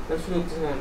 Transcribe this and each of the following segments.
শুরু হচ্ছে না।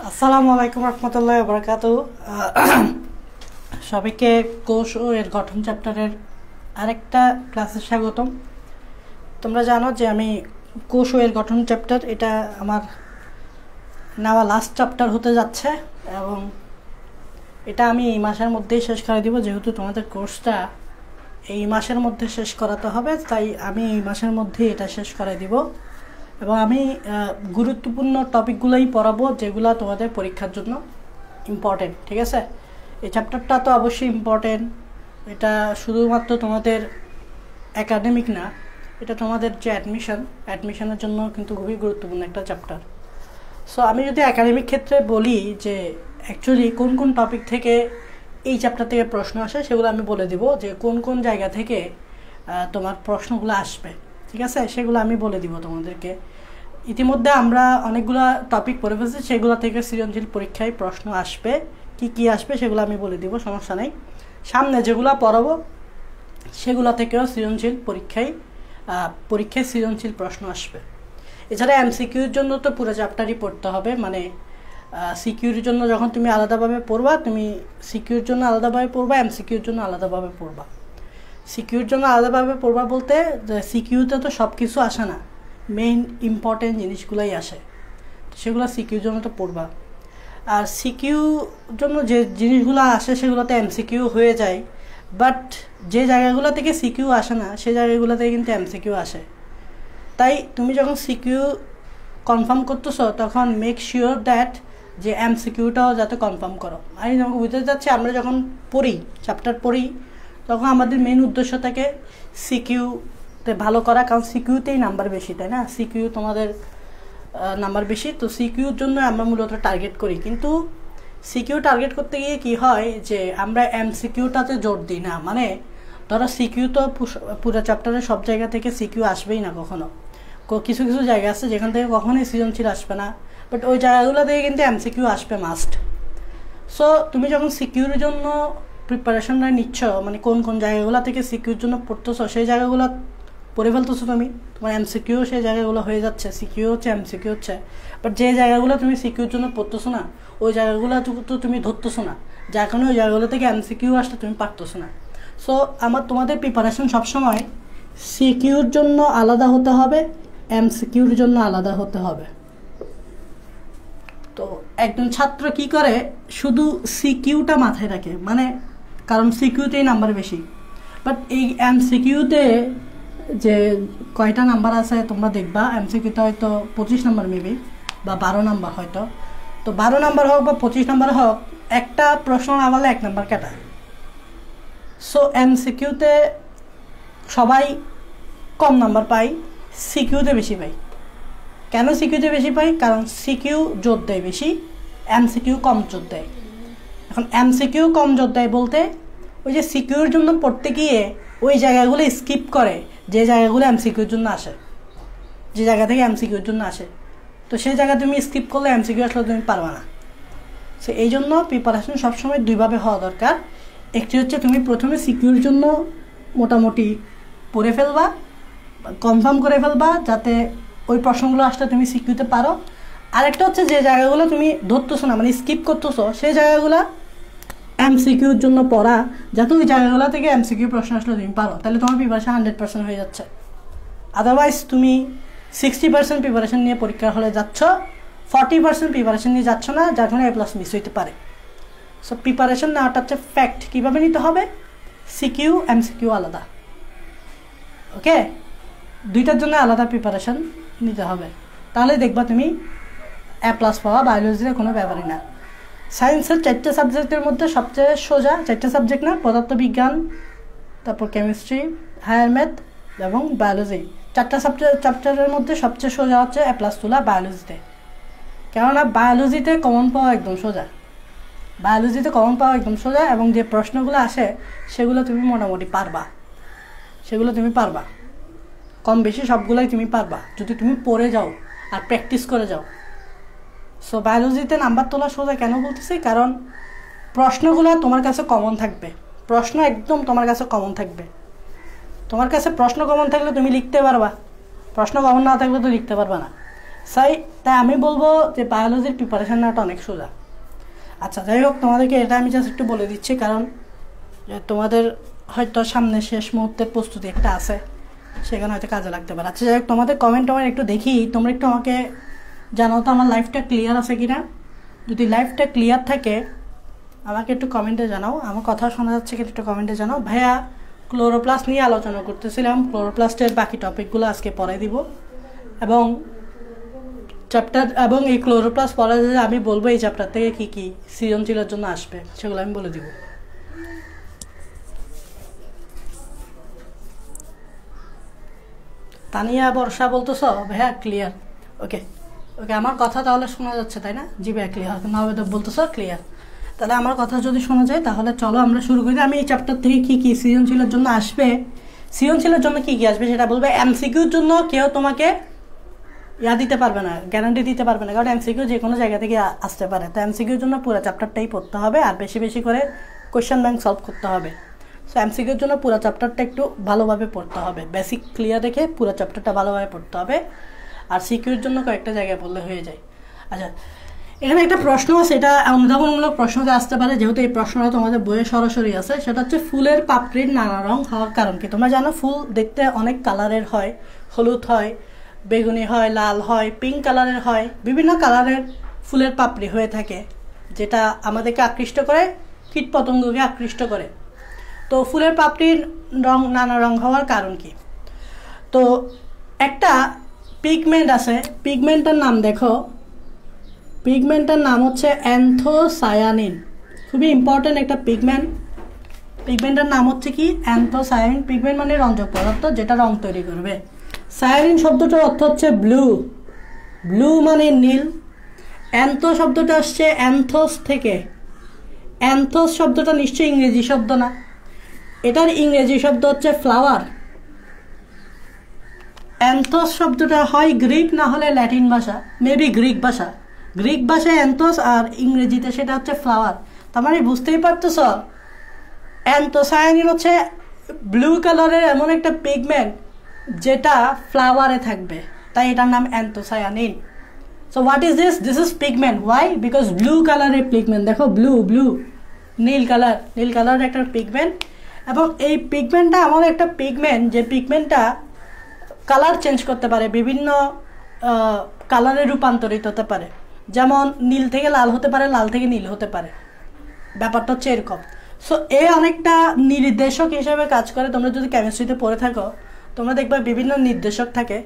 আসসালামু আলাইকুম রহমতুল্লাহি ওয়া বারাকাতুহু। সবাইকে কোষ ও এর গঠন চ্যাপ্টারের আরেকটা ক্লাসে স্বাগতম। তোমরা জানো যে আমি কোষ ও এর গঠন চ্যাপ্টার এটা আমার নেওয়া লাস্ট চ্যাপ্টার হতে যাচ্ছে এবং এটা আমি এই মাসের মধ্যেই শেষ করে দিব। যেহেতু তোমাদের কোর্সটা এই মাসের মধ্যে শেষ করাতে হবে, তাই আমি এই মাসের মধ্যেই এটা শেষ করে দিব এবং আমি গুরুত্বপূর্ণ টপিকগুলোই পড়াবো যেগুলো তোমাদের পরীক্ষার জন্য ইম্পর্টেন্ট। ঠিক আছে, এই চ্যাপ্টারটা তো অবশ্যই ইম্পর্টেন্ট। এটা শুধুমাত্র তোমাদের একাডেমিক না, এটা তোমাদের যে অ্যাডমিশনের জন্য কিন্তু খুবই গুরুত্বপূর্ণ একটা চ্যাপ্টার। সো আমি যদি একাডেমিক ক্ষেত্রে বলি যে অ্যাকচুয়ালি কোন কোন টপিক থেকে এই চ্যাপ্টার থেকে প্রশ্ন আসে, সেগুলো আমি বলে দিব যে কোন কোন জায়গা থেকে তোমার প্রশ্নগুলো আসবে। ঠিক আছে, সেগুলো আমি বলে দিব তোমাদেরকে। ইতিমধ্যে আমরা অনেকগুলো টপিক পড়ে ফেলছি, সেগুলো থেকে সৃজনশীল পরীক্ষায় প্রশ্ন আসবে। কি আসবে সেগুলো আমি বলে দিব, সমস্যা নেই। সামনে যেগুলো পড়াবো সেগুলো থেকেও পরীক্ষায় সৃজনশীল প্রশ্ন আসবে। এছাড়া এমসিকিউর জন্য তো পুরো চ্যাপ্টারই পড়তে হবে, মানে সিকিউর জন্য যখন তুমি আলাদাভাবে পড়বা, তুমি সিকিউর জন্য আলাদাভাবে পড়বা, এমসিকিউর জন্য আলাদাভাবে পড়বা। সিকিউর জন্য আলাদাভাবে পড়বা বলতে সিকিউতে তো সব কিছু আসে না, মেইন ইম্পর্টেন্ট জিনিসগুলোই আসে, সেগুলো সিকিউর জন্য তো পড়বা। আর সিকিউর জন্য যে জিনিসগুলো আসে সেগুলোতে এমসিকিউ হয়ে যায়, বাট যে জায়গাগুলো থেকে সিকিউ আসে না সেই জায়গাগুলো থেকে কিন্তু এমসিকিউ আসে। তাই তুমি যখন সিকিউ কনফার্ম করতেছো তখন মেক শিওর দ্যাট যে এমসিকিউটাও যাতে কনফার্ম করো। আমি যখন বুঝতে যাচ্ছি, আমরা যখন পড়ি চ্যাপ্টার পড়ি তখন আমাদের মেন উদ্দেশ্য থাকে সিকিউতে ভালো করা, কারণ সিকিউতেই নাম্বার বেশি, তাই না? সিকিউ তোমাদের নাম্বার বেশি, তো সিকিউর জন্য আমরা মূলত টার্গেট করি। কিন্তু সিকিউ টার্গেট করতে গিয়ে কি হয় যে আমরা এমসিকিউটাতে জোর দিই না। মানে ধরো সিকিউ তো পুরো চ্যাপ্টারের সব জায়গা থেকে সিকিউ আসবেই না কখনো, কিছু কিছু জায়গা আছে যেখান থেকে কখনোই সৃজনশীল আসবে না, বাট ওই জায়গাগুলো থেকে কিন্তু এমসিকিউ আসবে মাস্ট। সো তুমি যখন সিকিউর জন্য প্রিপারেশনটা নিচ্ছ, মানে কোন কোন জায়গাগুলো থেকে সিকিউর জন্য পড়তেছো সেই জায়গাগুলো পড়ে ফেলতেছো তুমি, তোমার এমসিকিউ সেই জায়গাগুলো হয়ে যাচ্ছে, সিকিউ হচ্ছে এমসিকিউ হচ্ছে। বাট যে জায়গাগুলো তুমি সিকিউর জন্য পড়তেছো না ওই জায়গাগুলো তো তুমি ধরতেছো না, যার কারণে ওই জায়গাগুলো থেকে এমসিকিউ আসতে তুমি পারতেছো না। সো তোমাদের প্রিপারেশন সবসময় সিকিউর জন্য আলাদা হতে হবে, এমসিকিউর জন্য আলাদা হতে হবে। তো একজন ছাত্র কি করে, শুধু সিকিউটা মাথায় রাখে, মানে কারণ সিকিউতেই নাম্বার বেশি, বাট এই এমসিকিউতে যে কয়টা নাম্বার আছে তোমরা দেখবা, এমসিকিউতে হয়তো 25 নাম্বার মেবি বা 12 নাম্বার হয়তো। তো 12 নাম্বার হোক বা 25 নাম্বার হোক, একটা প্রশ্ন না বললে 1 নাম্বার কাটা। সো এমসিকিউতে সবাই কম নাম্বার পাই, সিকিউতে বেশি পাই। কেন সিকিউতে বেশি পাই? কারণ সিকিউ জোর দেয় বেশি, এমসিকিউ কম জোর দেয়। এখন এমসিকিউ কম জোর দেয় বলতে ওই যে সিকিউর জন্য পড়তে গিয়ে ওই জায়গাগুলো স্কিপ করে যে জায়গাগুলো এমসিকিউর জন্য আসে, যে জায়গা থেকে এমসিকিউর জন্য আসে। তো সেই জায়গা তুমি স্কিপ করলে এমসিকিউ আসলে তুমি পারবে না। সো এই জন্য প্রিপারেশন সবসময় দুইভাবে হওয়া দরকার। একটি হচ্ছে তুমি প্রথমে সিকিউর জন্য মোটামুটি পড়ে ফেলবা, কনফার্ম করে ফেলবা যাতে ওই প্রশ্নগুলো আসলে তুমি সিকিউতে পারো। আরেকটা হচ্ছে যে জায়গাগুলো তুমি ধরতেছো না, মানে স্কিপ করতেছো, সেই জায়গাগুলো এমসিকিউর জন্য পড়া, যাতে ওই জায়গাগুলো থেকে এমসিকিউ প্রশ্ন আসলে তুমি পারো। তাহলে তোমার প্রিপারেশন 100% হয়ে যাচ্ছে। আদারওয়াইজ তুমি 60% প্রিপারেশন নিয়ে পরীক্ষার হলে যাচ্ছ, 40% প্রিপারেশন নিয়ে যাচ্ছ না, যার কারণে A+ মিস হইতে পারে। সো প্রিপারেশন নেওয়াটা হচ্ছে ফ্যাক্ট। কীভাবে নিতে হবে? সিকিউ এমসিকিউ আলাদা, ওকে? দুইটার জন্য আলাদা প্রিপারেশন নিতে হবে, তাহলে দেখবা তুমি A+ পাওয়া বায়োলজিতে কোনো ব্যাপারই না। সায়েন্সের 4টে সাবজেক্টের মধ্যে সবচেয়ে সোজা, 4টে সাবজেক্ট না, পদার্থবিজ্ঞান, তারপর কেমিস্ট্রি, হায়ার ম্যাথ এবং বায়োলজি। 4টা চ্যাপ্টারের মধ্যে সবচেয়ে সোজা হচ্ছে A+ তোলা বায়োলজিতে। কেননা বায়োলজিতে কমন পাওয়া একদম সোজা, বায়োলজিতে কমন পাওয়া একদম সোজা, এবং যে প্রশ্নগুলো আসে সেগুলো তুমি মোটামুটি পারবা, সেগুলো তুমি পারবা, কম বেশি সবগুলোই তুমি পারবা যদি তুমি পড়ে যাও আর প্র্যাকটিস করে যাও। সো বায়োলজিতে নাম্বার তোলা সোজা কেন বলতেছি? কারণ প্রশ্নগুলো তোমার কাছে কমন থাকবে, প্রশ্ন একদম তোমার কাছে কমন থাকবে। তোমার কাছে প্রশ্ন কমন থাকলে তুমি লিখতে পারবা, প্রশ্ন কমন না থাকলে তো লিখতে পারবা না। তাই আমি বলবো যে বায়োলজির প্রিপারেশন নেওয়াটা অনেক সোজা। আচ্ছা, যাই হোক, তোমাদেরকে এটা আমি জাস্ট একটু বলে দিচ্ছি, কারণ তোমাদের হয়তো সামনে শেষ মুহূর্তের প্রস্তুতি একটা আছে, সেখানে হয়তো কাজে লাগতে পারে। আচ্ছা, যাই হোক, তোমাদের কমেন্ট একটু দেখি, তোমরা একটু আমাকে জানাও তো আমার লাইফটা ক্লিয়ার আছে কিনা। যদি লাইফটা ক্লিয়ার থাকে আমাকে একটু কমেন্টে জানাও, আমার কথা শোনা যাচ্ছে কিনা একটু কমেন্টে জানাও। ভাইয়া ক্লোরোপ্লাস্ট নিয়ে আলোচনা করতেছিলাম, ক্লোরোপ্লাস্টের বাকি টপিকগুলো আজকে পড়াই দিব, এবং এই ক্লোরোপ্লাস্ট পড়া যে আমি বলবো এই চ্যাপ্টার থেকে কী কী সৃজনশীলের জন্য আসবে সেগুলো আমি বলে দিব। তানিয়া বর্ষা বলতেছ ভাইয়া ক্লিয়ার, ওকে ওকে, আমার কথা তাহলে শোনা যাচ্ছে তাই না? জি ভাইয়া ক্লিয়ার। নবেদ বলতেছ ক্লিয়ার, তাহলে আমার কথা যদি শোনা যায় তাহলে চলো আমরা শুরু করি। আমি এই চ্যাপ্টার থেকে কী কী সৃজনশীলের জন্য আসবে, সৃজনশীলের জন্য কী কী আসবে সেটা বলবে। এমসিকিউর জন্য কেউ তোমাকে দিতে পারবে না, গ্যারান্টি দিতে পারবে না, কারণ এমসিকিউ যে কোনো জায়গা থেকে আসতে পারে। তো এমসিকিউর জন্য পুরো চ্যাপ্টারটাই পড়তে হবে, আর বেশি বেশি করে কোয়েশ্চেন ব্যাংক সলভ করতে হবে। সো এমসিকিউর জন্য পুরো চ্যাপ্টারটা একটু ভালোভাবে পড়তে হবে, বেসিক ক্লিয়ার রেখে পুরো চ্যাপ্টারটা ভালোভাবে পড়তে হবে। আর সিকিউর জন্য কয়েকটা জায়গায় পড়লে হয়ে যায়। আচ্ছা, এখানে একটা প্রশ্ন আছে, এটা অনুধাবনমূলক প্রশ্নতে আসতে পারে, যেহেতু এই প্রশ্নটা তোমাদের বইয়ে সরাসরি আছে। সেটা হচ্ছে ফুলের পাপড়ির নানা রং হওয়ার কারণ কি? তোমরা জানো ফুল দেখতে অনেক কালারের হয়, হলুদ হয়, বেগুনি হয়, লাল হয়, পিঙ্ক কালারের হয়, বিভিন্ন কালারের ফুলের পাপড়ি হয়ে থাকে, যেটা আমাদেরকে আকৃষ্ট করে, কীটপতঙ্গকে আকৃষ্ট করে। তো ফুলের পাপড়ির রং নানা রং হওয়ার কারণ কি? তো একটা পিগমেন্ট আছে, পিগমেন্টের নাম দেখো, পিগমেন্টের নাম হচ্ছে অ্যান্থোসায়ানিন। খুবই ইম্পর্টেন্ট একটা পিগমেন্ট, পিগমেন্টের নাম হচ্ছে কি? অ্যান্থোসায়ানিন। পিগমেন্ট মানে রঞ্জক পদার্থ যেটা রং তৈরি করবে। সায়ানিন শব্দটার অর্থ হচ্ছে ব্লু, ব্লু মানে নীল। অ্যান্থো শব্দটা আসছে অ্যান্থোস থেকে, অ্যান্থোস শব্দটা নিশ্চয়ই ইংরেজি শব্দ না, এটার ইংরেজি শব্দ হচ্ছে ফ্লাওয়ার। অ্যান্থোস শব্দটা হয় গ্রিক না হলে ল্যাটিন ভাষা, মেবি গ্রিক ভাষা। গ্রিক ভাষায় অ্যান্থোস আর ইংরেজিতে সেটা হচ্ছে ফ্লাওয়ার। তার মানে বুঝতেই পারতেছ অ্যান্থোসায়ানিন হচ্ছে ব্লু কালারের এমন একটা পিগমেন্ট যেটা ফ্লাওয়ারে থাকবে, তাই এটার নাম anthocyanin. So what is this? This is pigment. Why? Because blue কালারের পিগমেন্ট। দেখো ব্লু, ব্লু নীল কালার, নীল কালারের একটা পিগমেন্ট। এবং এই পিগমেন্টটা এমন একটা পিগমেন্ট যে পিগমেন্টটা কালার চেঞ্জ করতে পারে, বিভিন্ন কালারে রূপান্তরিত হতে পারে। যেমন নীল থেকে লাল হতে পারে, লাল থেকে নীল হতে পারে, ব্যাপারটা হচ্ছে এরকম। সো এ অনেকটা নির্দেশক হিসেবে কাজ করে। তোমরা যদি কেমিস্ট্রিতে পড়ে থাকো তোমরা দেখবা বিভিন্ন নির্দেশক থাকে।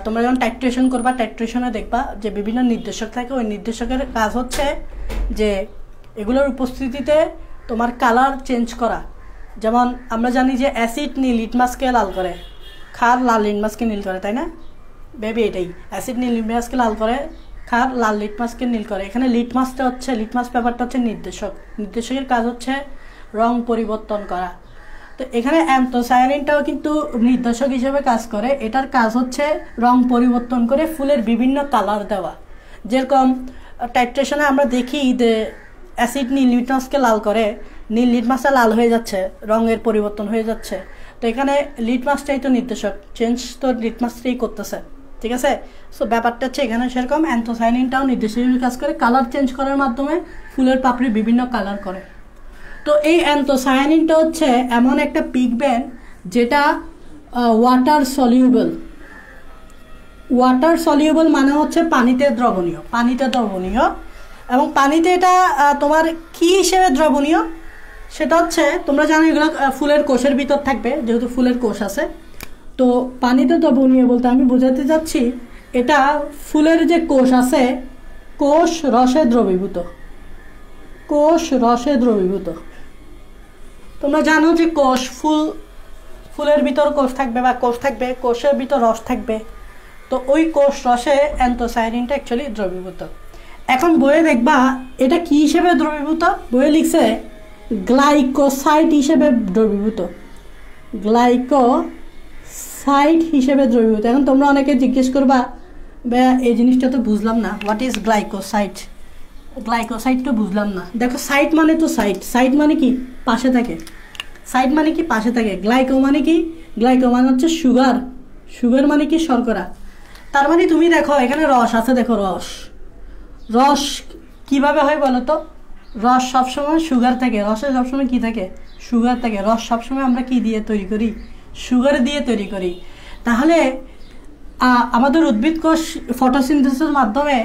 তোমরা যখন টাইট্রেশন করবা, টাইট্রেশনে দেখবা যে বিভিন্ন নির্দেশক থাকে। ওই নির্দেশকের কাজ হচ্ছে যে এগুলোর উপস্থিতিতে তোমার কালার চেঞ্জ করা। যেমন আমরা জানি যে অ্যাসিড নীল লিটমাসকে লাল করে, ক্ষার লাল লিটমাসকে নীল করে, তাই না বেবি? এটাই অ্যাসিড নীল লিটমাসকে লাল করে, ক্ষার লাল লিটমাসকে নীল করে। এখানে লিটমাসটা হচ্ছে, লিটমাস পেপারটা হচ্ছে নির্দেশক। নির্দেশকের কাজ হচ্ছে রং পরিবর্তন করা। তো এখানে অ্যান্থোসায়ানিনটাও কিন্তু নির্দেশক হিসেবে কাজ করে। এটার কাজ হচ্ছে রং পরিবর্তন করে ফুলের বিভিন্ন কালার দেওয়া। যেরকম টাইট্রেশনে আমরা দেখি যে অ্যাসিড নীল লিটমাসকে লাল করে, নীল লিটমাসটা লাল হয়ে যাচ্ছে, রঙের পরিবর্তন হয়ে যাচ্ছে। তো এখানে লিটমাসটাই তো নির্দেশক, চেঞ্জ তো লিটমাসটাই করতেছে, ঠিক আছে? সো ব্যাপারটা হচ্ছে এখানে সেরকম অ্যান্থোসায়ানিনটাও নির্দেশক হিসেবে কাজ করে, কালার চেঞ্জ করার মাধ্যমে ফুলের পাপড়ি বিভিন্ন কালার করে। তো এই অ্যান্থোসায়ানিনটা হচ্ছে এমন একটা পিগমেন্ট যেটা ওয়াটার সলিউবল। ওয়াটার সলিউবল মানে হচ্ছে পানিতে দ্রবণীয়, পানিতে দ্রবণীয়। এবং পানিতে এটা তোমার কি হিসেবে দ্রবণীয় সেটা হচ্ছে, তোমরা জানো এগুলো ফুলের কোষের ভিতর থাকবে, যেহেতু ফুলের কোষ আছে। তো পানিতে দ্রবণীয় বলতে আমি বোঝাতে চাচ্ছি এটা ফুলের যে কোষ আছে, কোষ রসে দ্রবীভূত, কোষ রসে দ্রবীভূত। তোমরা জানো যে কোষ, ফুলের ভিতর কোষ থাকবে বা কোষ থাকবে, কোষের ভিতর রস থাকবে। তো ওই কোষ রসে অ্যান্থোসায়ানিনটা অ্যাকচুয়ালি দ্রবীভূত। এখন বইয়ে দেখবা এটা কি হিসেবে দ্রবীভূত, বইয়ে লিখছে গ্লাইকোসাইড হিসেবে দ্রবীভূত, গ্লাইকোসাইড হিসেবে দ্রবীভূত। এখন তোমরা অনেকে জিজ্ঞেস করবা ভাইয়া এই জিনিসটা তো বুঝলাম না, হোয়াট ইজ গ্লাইকোসাইড? গ্লাইকোসাইড তো বুঝলাম না। দেখো সাইড মানে তো সাইড, সাইড মানে কি পাশে থাকে, সাইড মানে কি পাশে থাকে। গ্লাইকো মানে কি? গ্লাইকো মানে হচ্ছে সুগার, সুগার মানে কি শর্করা। তার মানে তুমি দেখো এখানে রস আছে, দেখো রস, রস কিভাবে হয় বলো তো? রস সবসময় সুগার থাকে, রসে সবসময় কি থাকে? সুগার থাকে। রস সবসময় আমরা কি দিয়ে তৈরি করি? সুগার দিয়ে তৈরি করি। তাহলে আমাদের উদ্ভিদ কোষ ফটোসিনথেসিসের মাধ্যমে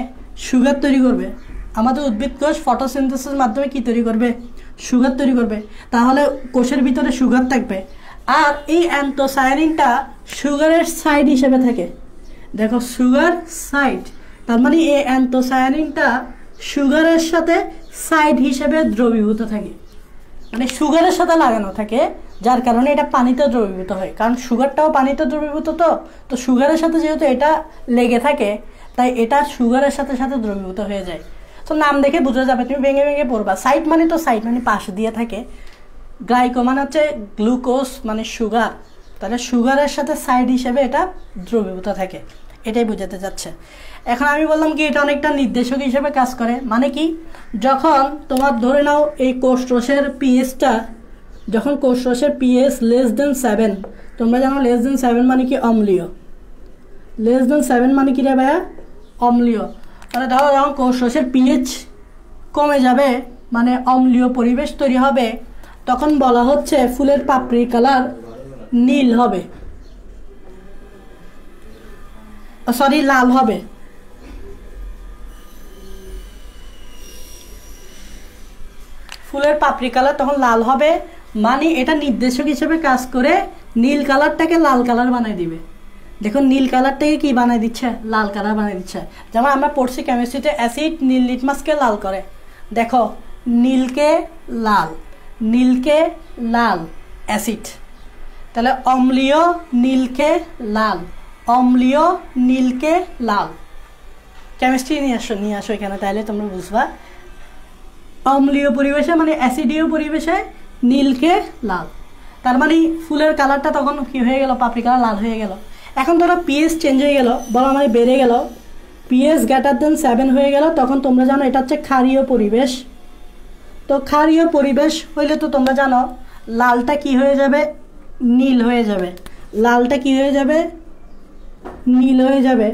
সুগার তৈরি করবে। আমাদের উদ্ভিদ কোষ ফটোসিনথেসিসের মাধ্যমে কি তৈরি করবে? সুগার তৈরি করবে। তাহলে কোষের ভিতরে সুগার থাকবে। আর এই অ্যান্থোসায়ানিনটা সুগারের সাইড হিসেবে থাকে। দেখো সুগার সাইড, তার মানে এই অ্যান্থোসায়ানিনটা সুগারের সাথে সাইড হিসেবে দ্রবীভূত থাকে, মানে সুগারের সাথে লাগানো থাকে, যার কারণে এটা পানিতে দ্রবীভূত হয়। কারণ সুগারটাও পানিতে দ্রবীভূত। তো সুগারের সাথে যেহেতু এটা লেগে থাকে, তাই এটা সুগারের সাথে সাথে দ্রবীভূত হয়ে যায়। তো নাম দেখে বোঝা যাবে, তুমি ভেঙে ভেঙে পড়বা। সাইড মানে তো সাইড মানে পাশ দিয়ে থাকে, গ্লাইকো মানে হচ্ছে গ্লুকোজ মানে সুগার, তাহলে সুগারের সাথে সাইড হিসেবে এটা দ্রবীভূত থাকে, এটাই বোঝাতে যাচ্ছে। এখন আমি বললাম কি এটা অনেকটা নির্দেশক হিসেবে কাজ করে। মানে কি, যখন তোমার ধরে নাও এই কোষরসের পিএইচটা, যখন কোষরসের পিএইচ <7, তোমরা জানো <7 মানে কি অম্লীয়, <7 মানে কি রে ভাইয়া? অম্লীয়। তাহলে ধরো যখন কোষরসের পিএইচ কমে যাবে, মানে অম্লীয় পরিবেশ তৈরি হবে, তখন বলা হচ্ছে ফুলের পাপড়ির কালার নীল হবে, সরি লাল হবে। ফুলের পাপড়ি কালার তখন লাল হবে, মানে এটা নির্দেশক হিসেবে কাজ করে নীল কালারটাকে লাল কালার বানিয়ে দিবে। দেখো নীল কালারটাকে কি বানিয়ে দিচ্ছে? লাল কালার বানিয়ে দিচ্ছে। যেমন আমরা পড়ছি কেমিস্ট্রিতে অ্যাসিড নীল লিটমাসকে লাল করে। দেখো নীলকে লাল, নীলকে লাল অ্যাসিড, তাহলে অম্লীয় নীলকে লাল, অম্লীয় নীলকে লাল। কেমিস্ট্রি নিয়ে আসো এখানে, তাহলে তোমরা বুঝবা। অম্লীয় পরিবেশে মানে অ্যাসিডীয় পরিবেশে নীলকে লাল, তার মানে ফুলের কালারটা তখন কি হয়ে গেল? পাপড়ি কালার লাল হয়ে গেল। এখন ধরো পিএইচ চেঞ্জ হয়ে গেল, বলা মানে বেড়ে গেল, পিএইচ <7 হয়ে গেল, তখন তোমরা জানো এটা হচ্ছে ক্ষারীয় পরিবেশ। তো ক্ষারীয় পরিবেশ হইলে তো তোমরা জানো লালটা কি হয়ে যাবে? নীল হয়ে যাবে। লালটা কি হয়ে যাবে? নীল হয়ে যাবে।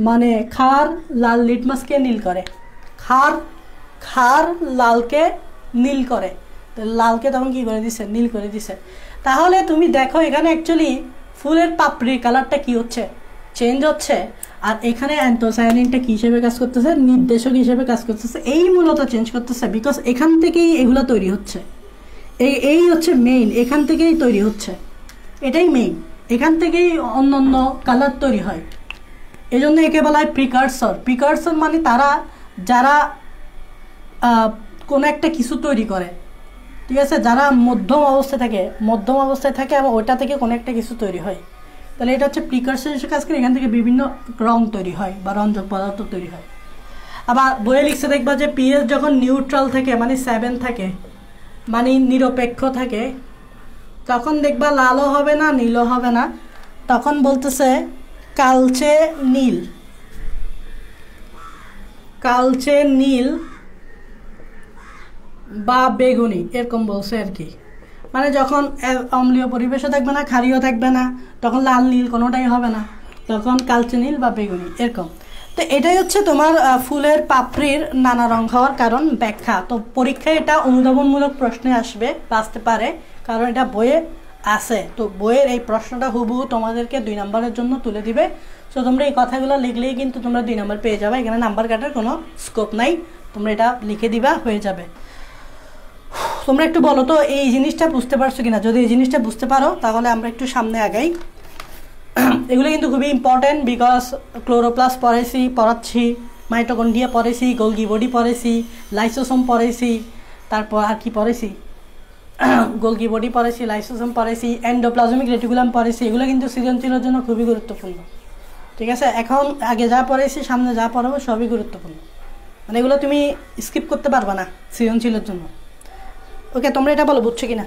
মানে ক্ষার লাল লিটমাসকে নীল করে, ক্ষার লালকে নীল করে, তো লালকে তখন কি করে দিছে? নীল করে দিছে। তাহলে তুমি দেখো এখানে অ্যাকচুয়ালি ফুলের পাপড়ির কালারটা কি হচ্ছে? চেঞ্জ হচ্ছে। আর এখানে অ্যান্থোসায়ানিনটা কি হিসেবে কাজ করতেছে? নির্দেশক হিসেবে কাজ করতেছে। এই মূলত চেঞ্জ করতেছে, বিকজ এখান থেকেই এগুলো তৈরি হচ্ছে। এই হচ্ছে মেইন, এখান থেকেই তৈরি হচ্ছে, এটাই মেইন। এখান থেকেই অন্যান্য কালার তৈরি হয়। এই জন্য একে বলা হয় প্রিকারসর। প্রিকারসর মানে তারা যারা কোনো একটা কিছু তৈরি করে, ঠিক আছে, যারা মধ্যম অবস্থায় থাকে এবং ওইটা থেকে কোনো একটা কিছু তৈরি হয়, তাহলে এটা হচ্ছে প্রিকারসর হিসেবে কাজ করে। এখান থেকে বিভিন্ন রং তৈরি হয় বা রঞ্জক পদার্থ তৈরি হয়। আবার বইয়ে লিখছে দেখবা যে পিএইচ যখন নিউট্রাল থাকে মানে 7 থাকে, মানে নিরপেক্ষ থাকে, তখন দেখবা লালও হবে না নীলও হবে না, তখন বলতেছে কালচে নীল বা বেগুনি, এরকম বলছে আর কি। মানে যখন অম্লীয় পরিবেশও থাকবে না, ক্ষারীয় থাকবে না, তখন লাল নীল কোনোটাই হবে না, তখন কালচে নীল বা বেগুনি এরকম। তো এটাই হচ্ছে তোমার ফুলের পাপড়ির নানা রং হওয়ার কারণ ব্যাখ্যা। তো পরীক্ষায় এটা অনুধাবনমূলক প্রশ্নে আসতে পারে, কারণ এটা বইয়ে আছে। তো বইয়ের এই প্রশ্নটা হুবহু তোমাদেরকে 2 নম্বরের জন্য তুলে দিবে। সো তোমরা এই কথাগুলো লিখলেই কিন্তু তোমরা 2 নম্বর পেয়ে যাবে। এখানে নাম্বার কাটার কোনো স্কোপ নাই, তোমরা এটা লিখে দিবা, হয়ে যাবে। তোমরা একটু বলো তো এই জিনিসটা বুঝতে পারছো কিনা। যদি এই জিনিসটা বুঝতে পারো তাহলে আমরা একটু সামনে আগাই। এগুলো কিন্তু খুবই ইম্পর্টেন্ট, বিকজ ক্লোরোপ্লাস্ট পড়াচ্ছি, মাইটোকন্ড্রিয়া পড়েছি, গোলগি বডি পড়েছি, লাইসোসোম পড়েছি, তারপর আর কি পড়েছি, গোলগি বডি পড়েছি, লাইসোসোম পড়েছি, এন্ডোপ্লাজমিক রেটিকুলাম পড়েছি। এগুলো কিন্তু সৃজনশীলের জন্য খুবই গুরুত্বপূর্ণ, ঠিক আছে। এখন আগে যা পড়েছি সামনে যা পড়াবো সবই গুরুত্বপূর্ণ, মানে এগুলো তুমি স্কিপ করতে পারবা না সৃজনশীলের জন্য। ওকে, তোমরা এটা বলো বুঝছো কিনা।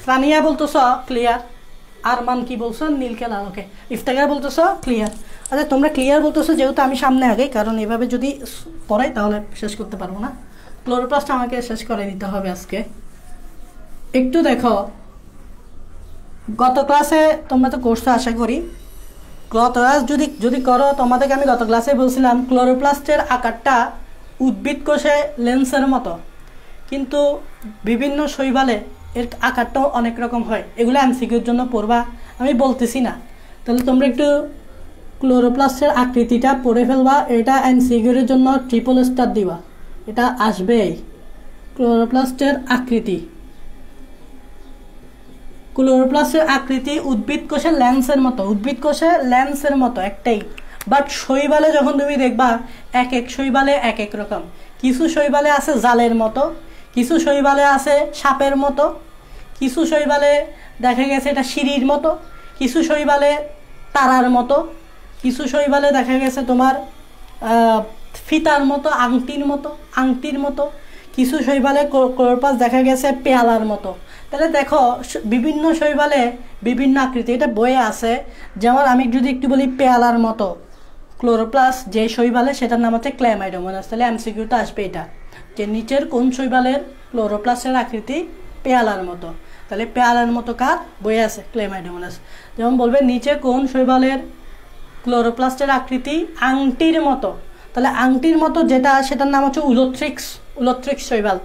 সানিয়া বলতেছ ক্লিয়ার, আরমান কি বলছো নীলকে লাল। ওকে, ইফতেখার বলতেছ ক্লিয়ার। আচ্ছা তোমরা ক্লিয়ার বলতেছো যেহেতু আমি সামনে আগে, কারণ এভাবে যদি পড়াই তাহলে শেষ করতে পারবো না। ক্লোরোপ্লাস্ট আমাকে শেষ করে দিতে হবে আজকে। একটু দেখো, গত ক্লাসে তোমরা তো করছো আশা করি, গত ক্লাস যদি করো, তোমাদেরকে আমি গত ক্লাসে বলছিলাম ক্লোরোপ্লাস্টের আকারটা উদ্ভিদ কোষে লেন্সের মতো, কিন্তু বিভিন্ন শৈবালে এর আকারটাও অনেক রকম হয়। এগুলো এমসিকিউর জন্য পড়বা, আমি বলতেছি না। তাহলে তোমরা একটু ক্লোরোপ্লাস্টের আকৃতিটা পড়ে ফেলবা, এটা এমসিকিউর জন্য ট্রিপল স্টার দিবা, এটা আসবেই। ক্লোরোপ্লাস্টের আকৃতি উদ্ভিদ কোষে লেন্সের মতো একটাই, বাট শৈবালে যখন তুমি দেখবা এক শৈবালে এক রকম। কিছু শৈবালে আছে জালের মতো, কিছু শৈবালে আছে সাপের মতো, কিছু শৈবালে দেখা গেছে এটা সিঁড়ির মতো, কিছু শৈবালে তারার মতো, কিছু শৈবালে দেখা গেছে তোমার ফিতার মতো, আংটির মতো, কিছু শৈবালে ক্লোরোপ্লাস্ট দেখা গেছে পেয়ালার মতো। তাহলে দেখো বিভিন্ন শৈবালে বিভিন্ন আকৃতি, এটা বইয়ে আছে। যেমন আমি যদি একটু বলি পেয়ালার মতো ক্লোরোপ্লাস্ট যে শৈবালে, সেটার নাম হচ্ছে ক্ল্যামাইডোমোনাস। তাহলে এমসিকিউতে আসবে এটা, যে নিচের কোন শৈবালের ক্লোরোপ্লাস্টের আকৃতি পেয়ালার মতো। তাহলে পেয়ালার মতো কার বইয়ে আছে ক্ল্যামাইডোমোনাস। যেমন বলবে নিচে কোন শৈবালের ক্লোরোপ্লাস্টের আকৃতি আংটির মতো, তাহলে আংটির মতো যেটা সেটার নাম হচ্ছে উলোথ্রিক্স শৈবাল।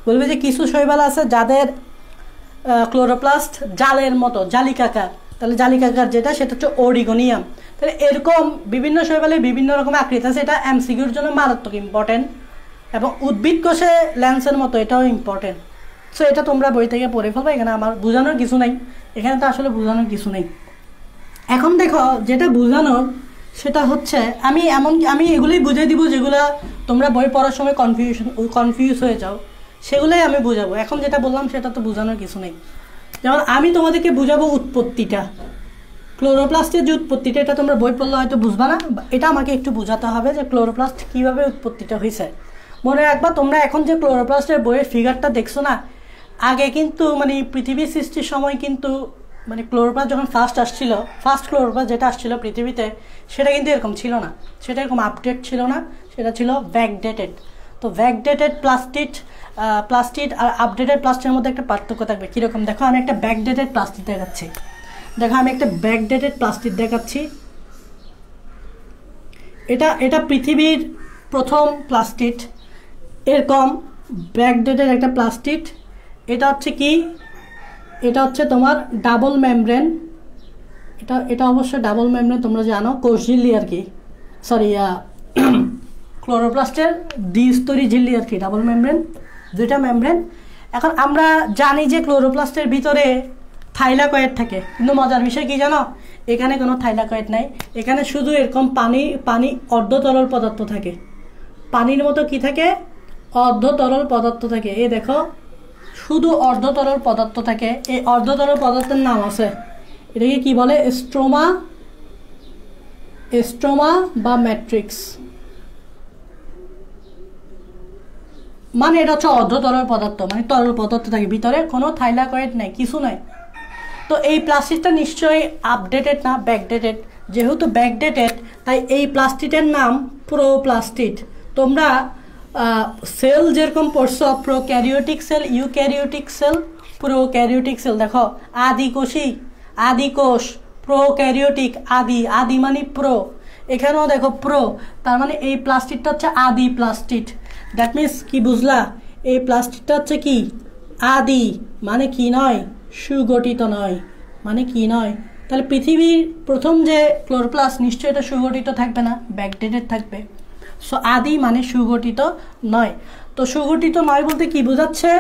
বলবে যে কিছু শৈবাল আছে যাদের ক্লোরোপ্লাস্ট জালের মতো, জালিকাকার, তাহলে জালিকাকার যেটা সেটা হচ্ছে অরিগোনিয়াম। তাহলে এরকম বিভিন্ন শৈবালে বিভিন্ন রকম আকৃতি আছে, এটা এমসিকিউর জন্য মারাত্মক ইম্পর্টেন্ট। এবং উদ্ভিদ কোষে লেন্সের মতো, এটাও ইম্পর্টেন্ট। সো এটা তোমরা বই থেকে পড়ে ফেলবে, এখানে আমার বোঝানোর কিছু নেই, এখানে তো আসলে বোঝানোর কিছু নেই। এখন দেখো যেটা বোঝানোর সেটা হচ্ছে আমি এগুলোই বুঝিয়ে দিব যেগুলো তোমরা বই পড়ার সময় কনফিউজ হয়ে যাও, সেগুলোই আমি বুঝাবো। এখন যেটা বললাম সেটা তো বোঝানোর কিছু নেই। যেমন আমি তোমাদেরকে বুঝাবো উৎপত্তিটা, ক্লোরোপ্লাস্টের যে উৎপত্তিটা, এটা তোমরা বই পড়লে হয়তো বুঝবা না, এটা আমাকে একটু বোঝাতে হবে যে ক্লোরোপ্লাস্ট কীভাবে উৎপত্তিটা হয়েছে। মনে রাখবা তোমরা এখন যে ক্লোরোপ্লাস্টের বইয়ের ফিগারটা দেখছো না, আগে কিন্তু মানে পৃথিবীর সৃষ্টির সময় কিন্তু মানে ক্লোরোপ্লাস্ট যখন ফার্স্ট ক্লোরোপ্লাস্ট যেটা আসছিল পৃথিবীতে, সেটা কিন্তু এরকম ছিল না, সেটা এরকম আপডেট ছিল না, সেটা ছিল ব্যাকডেটেড। তো ব্যাকডেটেড প্লাস্টিড আর আপডেটেড প্লাস্টিকের মধ্যে একটা পার্থক্য থাকবে। কীরকম দেখো, আমি একটা ব্যাকডেটেড প্লাস্টিক দেখাচ্ছি। এটা পৃথিবীর প্রথম প্লাস্টিড, এরকম ব্যাকডেটেড একটা প্লাস্টিড। এটা হচ্ছে কি, এটা হচ্ছে তোমার ডাবল মেমব্রেন, এটা অবশ্য ডাবল মেমব্রেন তোমরা জানো, কোষঝিল্লি আর কি, সরি ক্লোরোপ্লাস্টের দ্বিস্তরী ঝিল্লি আর কি, ডাবল মেমব্রেন, দুইটা মেমব্রেন। এখন আমরা জানি যে ক্লোরোপ্লাস্টের ভিতরে থাইলাকয়েড থাকে, কিন্তু মজার বিষয় কি জানো, এখানে কোনো থাইলাকয়েড নাই, এখানে শুধু এরকম পানি অর্ধতরল পদার্থ থাকে, পানির মতো কি থাকে, অর্ধতরল পদার্থ থাকে। এই দেখো শুধু অর্ধতরল পদার্থ থাকে। এই অর্ধতরল পদার্থের নাম আছে, এটাকে কি বলে, স্ট্রোমা বা ম্যাট্রিক্স। মানে এটা হচ্ছে অর্ধতরল পদার্থ, মানে তরল পদার্থ থাকে, ভিতরে কোনো থাইলাকয়েড নেই, কিছু নাই। তো এই প্লাস্টিকটা নিশ্চয়ই আপডেটেড না ব্যাকডেটেড, যেহেতু ব্যাকডেটেড তাই এই প্লাস্টিকের নাম প্রোপ্লাস্টিড। তোমরা সেল যেরকম পড়ছো, prokaryotic sell, eukaryotic sell, prokaryotic sell, দেখো আদিকোষী, আদিকোষ, প্রোক্যারিওটিক, আদি মানে প্রো, এখানেও দেখো প্রো, তার মানে এই প্লাস্টিকটা হচ্ছে আদি প্লাস্টিড। দ্যাট মিনস কি বুঝলা, এই প্লাস্টিকটা হচ্ছে কি আদি, মানে কি নয়, সুগঠিত নয়, মানে কি নয়। তাহলে পৃথিবীর প্রথম যে ক্লোরোপ্লাস্ট নিশ্চয়ই এটা সুগঠিত থাকবে না, ব্যাকডেটেড থাকবে। সো আদি মানে সুগঠিত নয়। তো সুগঠিত নয় বলতে কি বোঝাচ্ছে,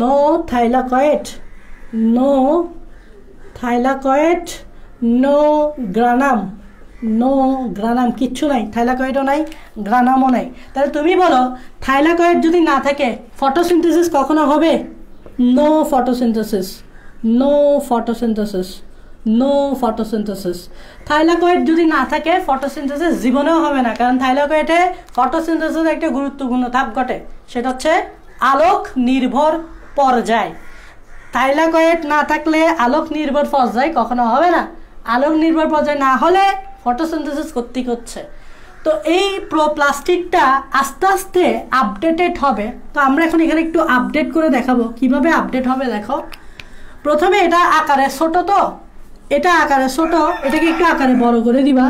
no thylakoid, no thylakoid, no granum, কিচ্ছু নাই, থাইলাকয়েডও নাই, গ্রানামও নাই। তাহলে তুমি বলো থাইলাকয়েড যদি না থাকে ফটোসিনথেসিস কখনো হবে? No photosynthesis. থাইলাকয়েড যদি না থাকে ফটোসিনথেসিস জীবনেও হবে না, কারণ থাইলাকয়েডে ফটোসিনথেসিস একটা গুরুত্বপূর্ণ ধাপ ঘটে, সেটা হচ্ছে আলোক নির্ভর পর্যায়। থাইলাকয়েড না থাকলে আলোক নির্ভর পর্যায় কখনো হবে না, আলোক নির্ভর পর্যায় না হলে ফটোসিনথেসিস করতেই হচ্ছে। তো এই প্রোপ্লাস্টিকটা আস্তে আস্তে আপডেটেড হবে। তো আমরা এখন এখানে একটু আপডেট করে দেখাবো কিভাবে আপডেট হবে। দেখো প্রথমে এটা আকারে ছোট, তো এটা আকারে ছোট, এটাকে একটু আকারে বড় করে দিবা।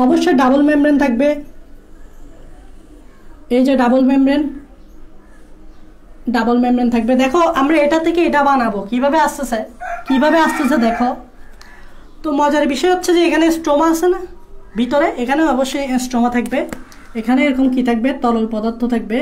অবশ্যই ডাবল মেমব্রেন থাকবে, এই যে ডাবল মেমব্রেন থাকবে। দেখো আমরা এটা থেকে এটা বানাবো, কিভাবে আসতেছে দেখো। তো মজার বিষয় হচ্ছে যে এখানে স্ট্রোমা আছে না ভিতরে, এখানে অবশ্যই স্ট্রোমা থাকবে, এখানে এরকম কি থাকবে, তরল পদার্থ থাকবে।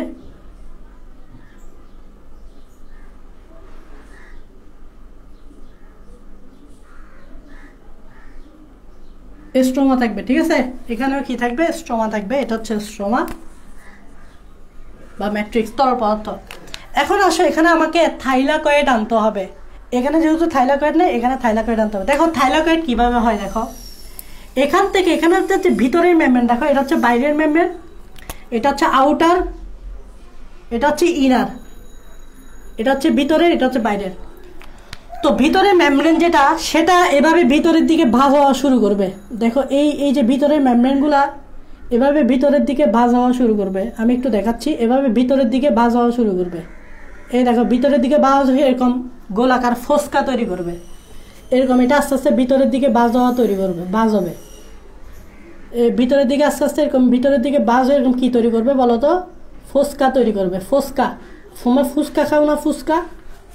স্ট্রোমা থাকবে, ঠিক আছে, এখানেও কি থাকবে, স্ট্রোমা থাকবে। এটা হচ্ছে স্ট্রোমা বা ম্যাট্রিক্স, তরল পদার্থ। এখন আসো এখানে আমাকে থাইলাকয়েড আনতে হবে, এখানে যেহেতু থাইলাকয়েড নেই, এখানে থাইলাকয়েড আনতে হবে। দেখো থাইলাকয়েড কিভাবে হয়, দেখো এখান থেকে, এখানে হচ্ছে ভিতরের মেমব্রেন, দেখো এটা হচ্ছে বাইরের মেমব্রেন, এটা হচ্ছে আউটার, এটা হচ্ছে ইনার, এটা হচ্ছে ভিতরের, এটা হচ্ছে বাইরের। তো ভিতরের মেমব্রেন যেটা, সেটা এভাবে ভিতরের দিকে ভাঁজ হওয়া শুরু করবে। দেখো এই যে ভিতরের মেমব্রেনগুলা এভাবে ভিতরের দিকে ভাঁজ হওয়া শুরু করবে, আমি একটু দেখাচ্ছি, এভাবে ভিতরের দিকে ভাঁজ হওয়া শুরু করবে। এই দেখো ভিতরের দিকে ভাঁজ হয়ে এরকম গোলাকার ফোসকা তৈরি করবে, এরকম এটা আস্তে আস্তে ভিতরের দিকে ভাঁজ হওয়া তৈরি করবে, ভাঁজ হবে ভিতরের দিকে আস্তে আস্তে, এরকম ভিতরের দিকে ভাঁজ হয়ে এরকম কি তৈরি করবে বলো তো, ফোসকা তৈরি করবে। ফুচকা খাও না,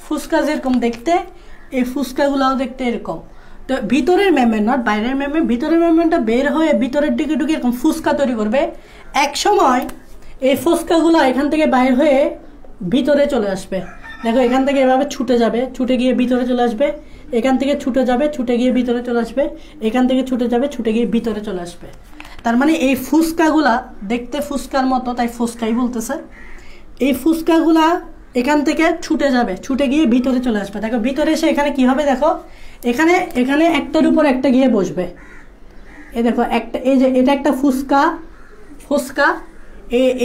ফুচকা যেরকম দেখতে, এই ফুচকাগুলাও দেখতে এরকম। তো ভিতরের মেমব্রেন, নট বাইরের মেমব্রেন, ভিতরের মেমব্রেনটা বের হয়ে ভিতরের দিকে ঢুকে এরকম ফুচকা তৈরি করবে। এক সময় এই ফুচকাগুলো এখান থেকে বাইর হয়ে ভিতরে চলে আসবে। দেখো এখান থেকে এভাবে ছুটে যাবে, ছুটে গিয়ে ভিতরে চলে আসবে, এখান থেকে ছুটে যাবে, ছুটে গিয়ে ভিতরে চলে আসবে, এখান থেকে ছুটে যাবে, ছুটে গিয়ে ভিতরে চলে আসবে। তার মানে এই ফুচকাগুলা দেখতে ফুচকার মতো, তাই ফুচকাই বলতেছে। এই ফুচকাগুলা এখান থেকে ছুটে যাবে, ছুটে গিয়ে ভিতরে চলে আসবে। দেখো ভিতরে এসে এখানে কি হবে, দেখো এখানে একটার উপর একটা গিয়ে বসবে। এই দেখো একটা, এই যে এটা একটা ফুচকা,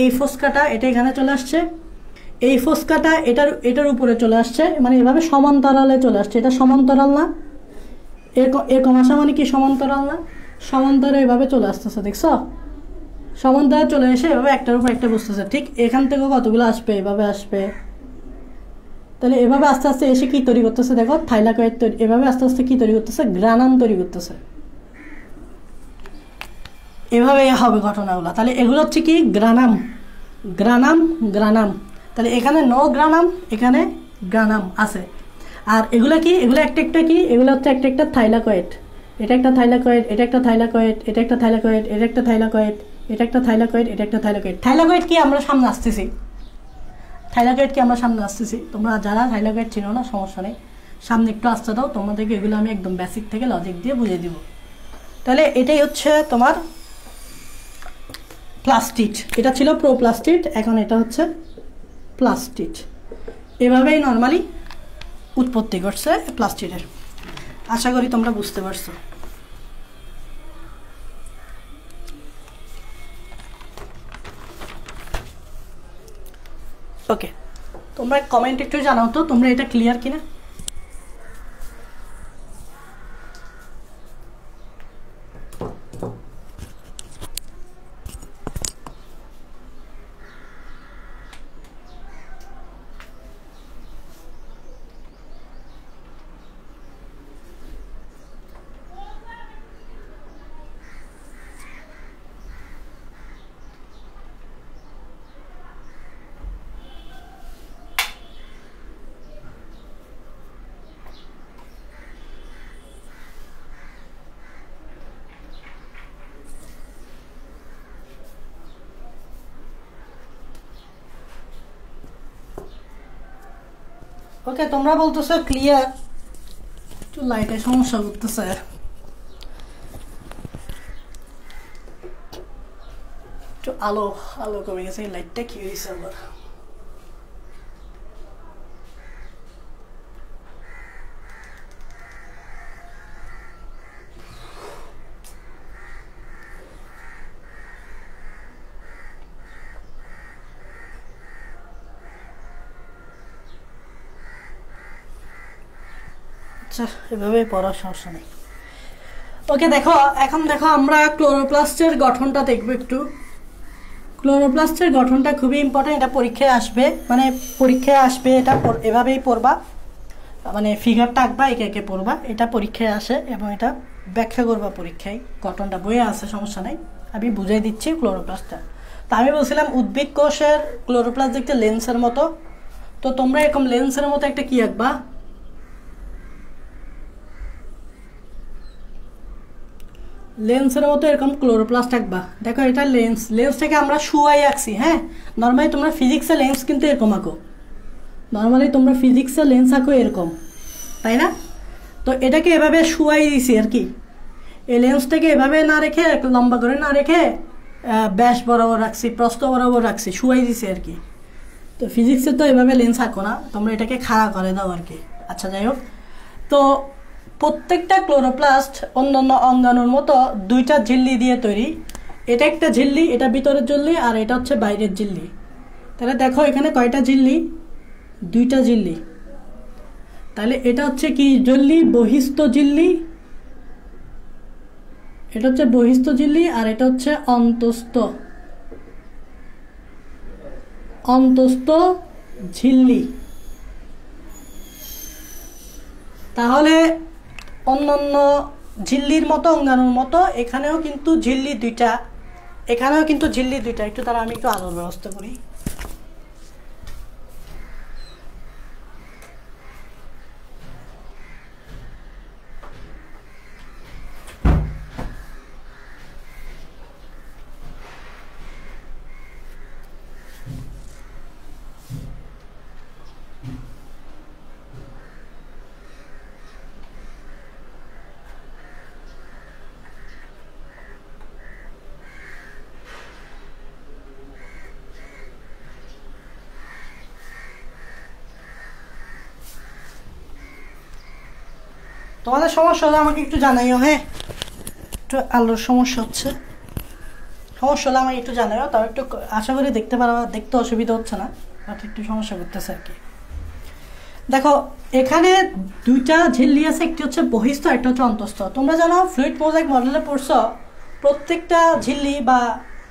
এই ফুচকাটা এটা এখানে চলে আসছে, এই ফুচকাটা এটার উপরে চলে আসছে, মানে এভাবে সমান্তরালে চলে আসছে। এটা সমান্তরাল না, এরকম আসা মানে কি সমান্তরাল না, সমান্তরাল এভাবে চলে আসতেছে, দেখছো সমান্তরাল চলে এসে এভাবে একটার উপর একটা বসতেছে। ঠিক এখান থেকে কতগুলো আসবে, এভাবে আসবে। তাহলে এভাবে আস্তে আস্তে এসে কি তৈরি করতেছে, দেখো থাইলাকয়েড তৈরি, এভাবে আস্তে আস্তে কি তৈরি করতেছে, গ্রানাম তৈরি করতেছে। এভাবে হবে ঘটনাগুলো। তাহলে এগুলো হচ্ছে কি গ্রানাম। তাহলে এখানে নো গ্রানাম, এখানে গ্রানাম আছে। আর এগুলো কি, এগুলো একটা কি, এগুলো হচ্ছে একটা থাইলাকয়েড, এটা একটা থাইলাকয়েড, এটা একটা থাইলাকয়েড, এটা একটা থাইলাকয়েড, এটা একটা থাইলাকয়েড, এটা একটা থাইলাকয়েড, এটা একটা থাইলাকয়েড। থাইলাকয়েড কি আমরা সামনে আসতেছি, থাইলাকয়েডকে আমরা সামনে আসতেছি, তোমরা যারা থাইলাকয়েড চিনো না সমস্যা নেই, সামনে একটু আসতে দাও, তোমাদেরকে এগুলো আমি একদম বেসিক থেকে লজিক দিয়ে বুঝিয়ে দিব। তাহলে এটাই হচ্ছে তোমার প্লাস্টিড, এটা ছিল প্রোপ্লাস্টিড, এখন এটা হচ্ছে প্লাস্টিড। এভাবেই নর্মালি উৎপত্তি ঘটছে প্লাস্টিডের। আশা করি তোমরা বুঝতে পারছো। ওকে, তোমরা কমেন্ট একটু জানাও তো তোমরা এটা ক্লিয়ার কিনা। ওকে, তোমরা বলতেছো ক্লিয়ার, একটু লাইটের সমস্যা করতেছে, একটু আলো আলো কমে গেছে। লাইটটা কি হয়েছে আবার? আচ্ছা, এভাবে পড়ার সমস্যা নেই। ওকে, দেখো এখন দেখো আমরা ক্লোরোপ্লাস্টের গঠনটা দেখবো একটু। ক্লোরোপ্লাস্টের গঠনটা খুবই ইম্পর্টেন্ট, এটা পরীক্ষায় আসবে, মানে পরীক্ষায় আসবে, এটা এভাবেই পড়বা, মানে ফিগারটা আঁকবা, একে একে পড়বা, এটা পরীক্ষায় আসে এবং এটা ব্যাখ্যা করবা পরীক্ষায়। গঠনটা বইয়ে আছে, সমস্যা নেই, আমি বুঝিয়ে দিচ্ছি ক্লোরোপ্লাস্টটা। তা আমি বলছিলাম উদ্ভিদ কোষের ক্লোরোপ্লাস্ট দেখতে লেন্সের মতো, তো তোমরা এরকম লেন্সের মতো একটা কি আঁকবা, লেন্সের মতো এরকম ক্লোরোপ্লাস্ট আঁকবা। দেখো এটা লেন্স, লেন্সটাকে আমরা শুয়াই আঁকছি। হ্যাঁ, নর্মালি তোমরা ফিজিক্সের লেন্স কিন্তু এরকম আঁকো, নর্মালি তোমরা ফিজিক্সের লেন্স আঁকো এরকম, তাই না? তো এটাকে এভাবে শুয়াই দিছি আর কি, এই লেন্সটাকে এভাবে না রেখে, লম্বা করে না রেখে ব্যাস বরাবর রাখছি, প্রস্থ বরাবর রাখছি, শুয়াই দিছি আর কি। তো ফিজিক্সে তো এভাবে লেন্স আঁকো না, তোমরা এটাকে খাড়া করে দাও আর কি। আচ্ছা, যাই হোক, তো প্রত্যেকটা ক্লোরোপ্লাস্ট অন্যান্য অঙ্গাণুর মতো দুইটা ঝিল্লি দিয়ে তৈরি। এটা একটা ঝিল্লি, এটা ভিতরের ঝিল্লি, আর এটা হচ্ছে বাইরের ঝিল্লি। তাহলে দেখো এখানে কয়টা ঝিল্লি? দুইটা ঝিল্লি। তাহলে এটা হচ্ছে কি ঝিল্লি? বহিস্থ ঝিল্লি। এটা হচ্ছে বহিস্থ ঝিল্লি, আর এটা হচ্ছে অন্তস্থ ঝিল্লি। তাহলে অন্যান্য ঝিল্লির মতো, অঙ্গাণুর মতো এখানেও কিন্তু ঝিল্লি দুইটা, এখানেও কিন্তু ঝিল্লি দুইটা। একটু তারা আমি একটু আলোর ব্যবস্থা করি। তোমাদের সমস্যা হলে আমাকে একটু জানাইও। হ্যাঁ, একটু আলোর সমস্যা হচ্ছে, সমস্যা হলে আমাকে একটু জানাইও, তাও একটু আশা করি দেখতে পারবা, দেখতে অসুবিধা হচ্ছে না, বাট একটু সমস্যা করতেছে আর কি। দেখো এখানে দুইটা ঝিল্লি আছে, একটি হচ্ছে বহিস্থ, একটা হচ্ছে অন্তস্থ। তোমরা জানো ফ্লুইড মোজাইক মডেলে পড়ছো, প্রত্যেকটা ঝিল্লি বা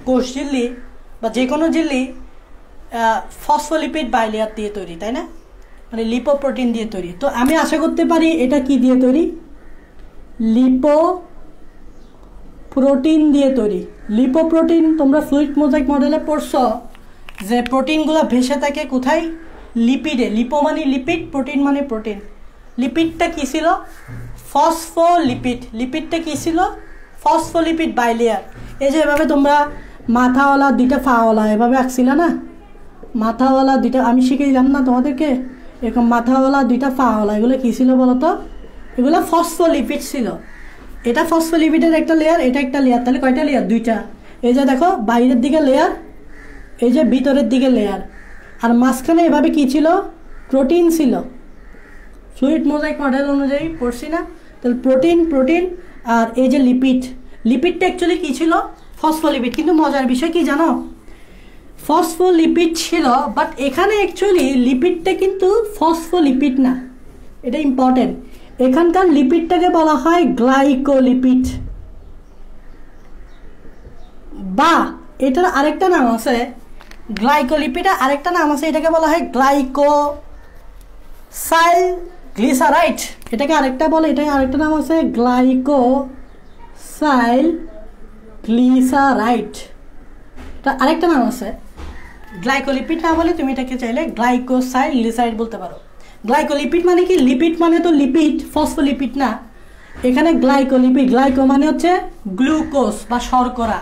কোষ ঝিল্লি বা যে কোনো ঝিল্লি ফসফোলিপিড বাইলেয়ার দিয়ে তৈরি, তাই না? মানে লিপোপ্রোটিন দিয়ে তৈরি। তো আমি আশা করতে পারি এটা কি দিয়ে তৈরি? লিপোপ্রোটিন দিয়ে তৈরি। লিপোপ্রোটিন তোমরা ফ্লুইড মোজাইক মডেলে পড়ছো যে প্রোটিনগুলো ভেসে থাকে কোথায়? লিপিডে। লিপো মানে লিপিড, প্রোটিন মানে প্রোটিন। লিপিডটা কী ছিল? ফসফোলিপিড। লিপিডটা কী ছিল? Phospholipid bilayer. এই যে এভাবে তোমরা মাথাওয়ালা দুইটা ফাওয়ালা এভাবে আঁকছিল না, মাথাওয়ালা দুইটা, আমি শিখাইলাম না তোমাদেরকে, এরকম মাথাওয়ালা দুইটা পাওয়ালা, এগুলো কী ছিল বলো তো? এগুলো ফসফোলিপিড ছিল। এটা ফসফোলিপিডের একটা লেয়ার, এটা একটা লেয়ার, তাহলে কয়টা লেয়ার? দুইটা। এই যে দেখো বাইরের দিকে লেয়ার, এই যে ভিতরের দিকে লেয়ার, আর মাঝখানে এভাবে কি ছিল? প্রোটিন ছিল। ফ্লুইড মোজাইক মডেল অনুযায়ী পড়ছি না? তাহলে প্রোটিন প্রোটিন আর এই যে লিপিড, লিপিডটা অ্যাকচুয়ালি কী ছিল? ফসফোলিপিড। কিন্তু মজার বিষয় কি জানো? ফসফোলিপিড ছিল, বাট এখানে অ্যাকচুয়ালি লিপিডটা কিন্তু ফসফোলিপিড না, এটা ইম্পর্টেন্ট। এখানকার লিপিডটাকে বলা হয় গ্লাইকোলিপিড, বা এটার আরেকটা নাম আছে, গ্লাইকোলিপিডের আরেকটা নাম আছে, এটাকে বলা হয় গ্লাইকোসাইলগ্লিসারাইড, এটাকে আরেকটা বলে, এটাকে আরেকটা নাম আছে গ্লাইকোসাইলগ্লিসারাইড, এটা আরেকটা নাম আছে। গ্লাইকোলিপিড না বলে তুমি এটাকে চাইলে গ্লাইকোসাইলগ্লিসারাইড বলতে পারো। গ্লাইকোলিপিড মানে কি? লিপিড মানে তো লিপিড, ফসফোলিপিড না। এখানে গ্লাইকোলিপিড, গ্লাইকো মানে হচ্ছে গ্লুকোজ বা শর্করা,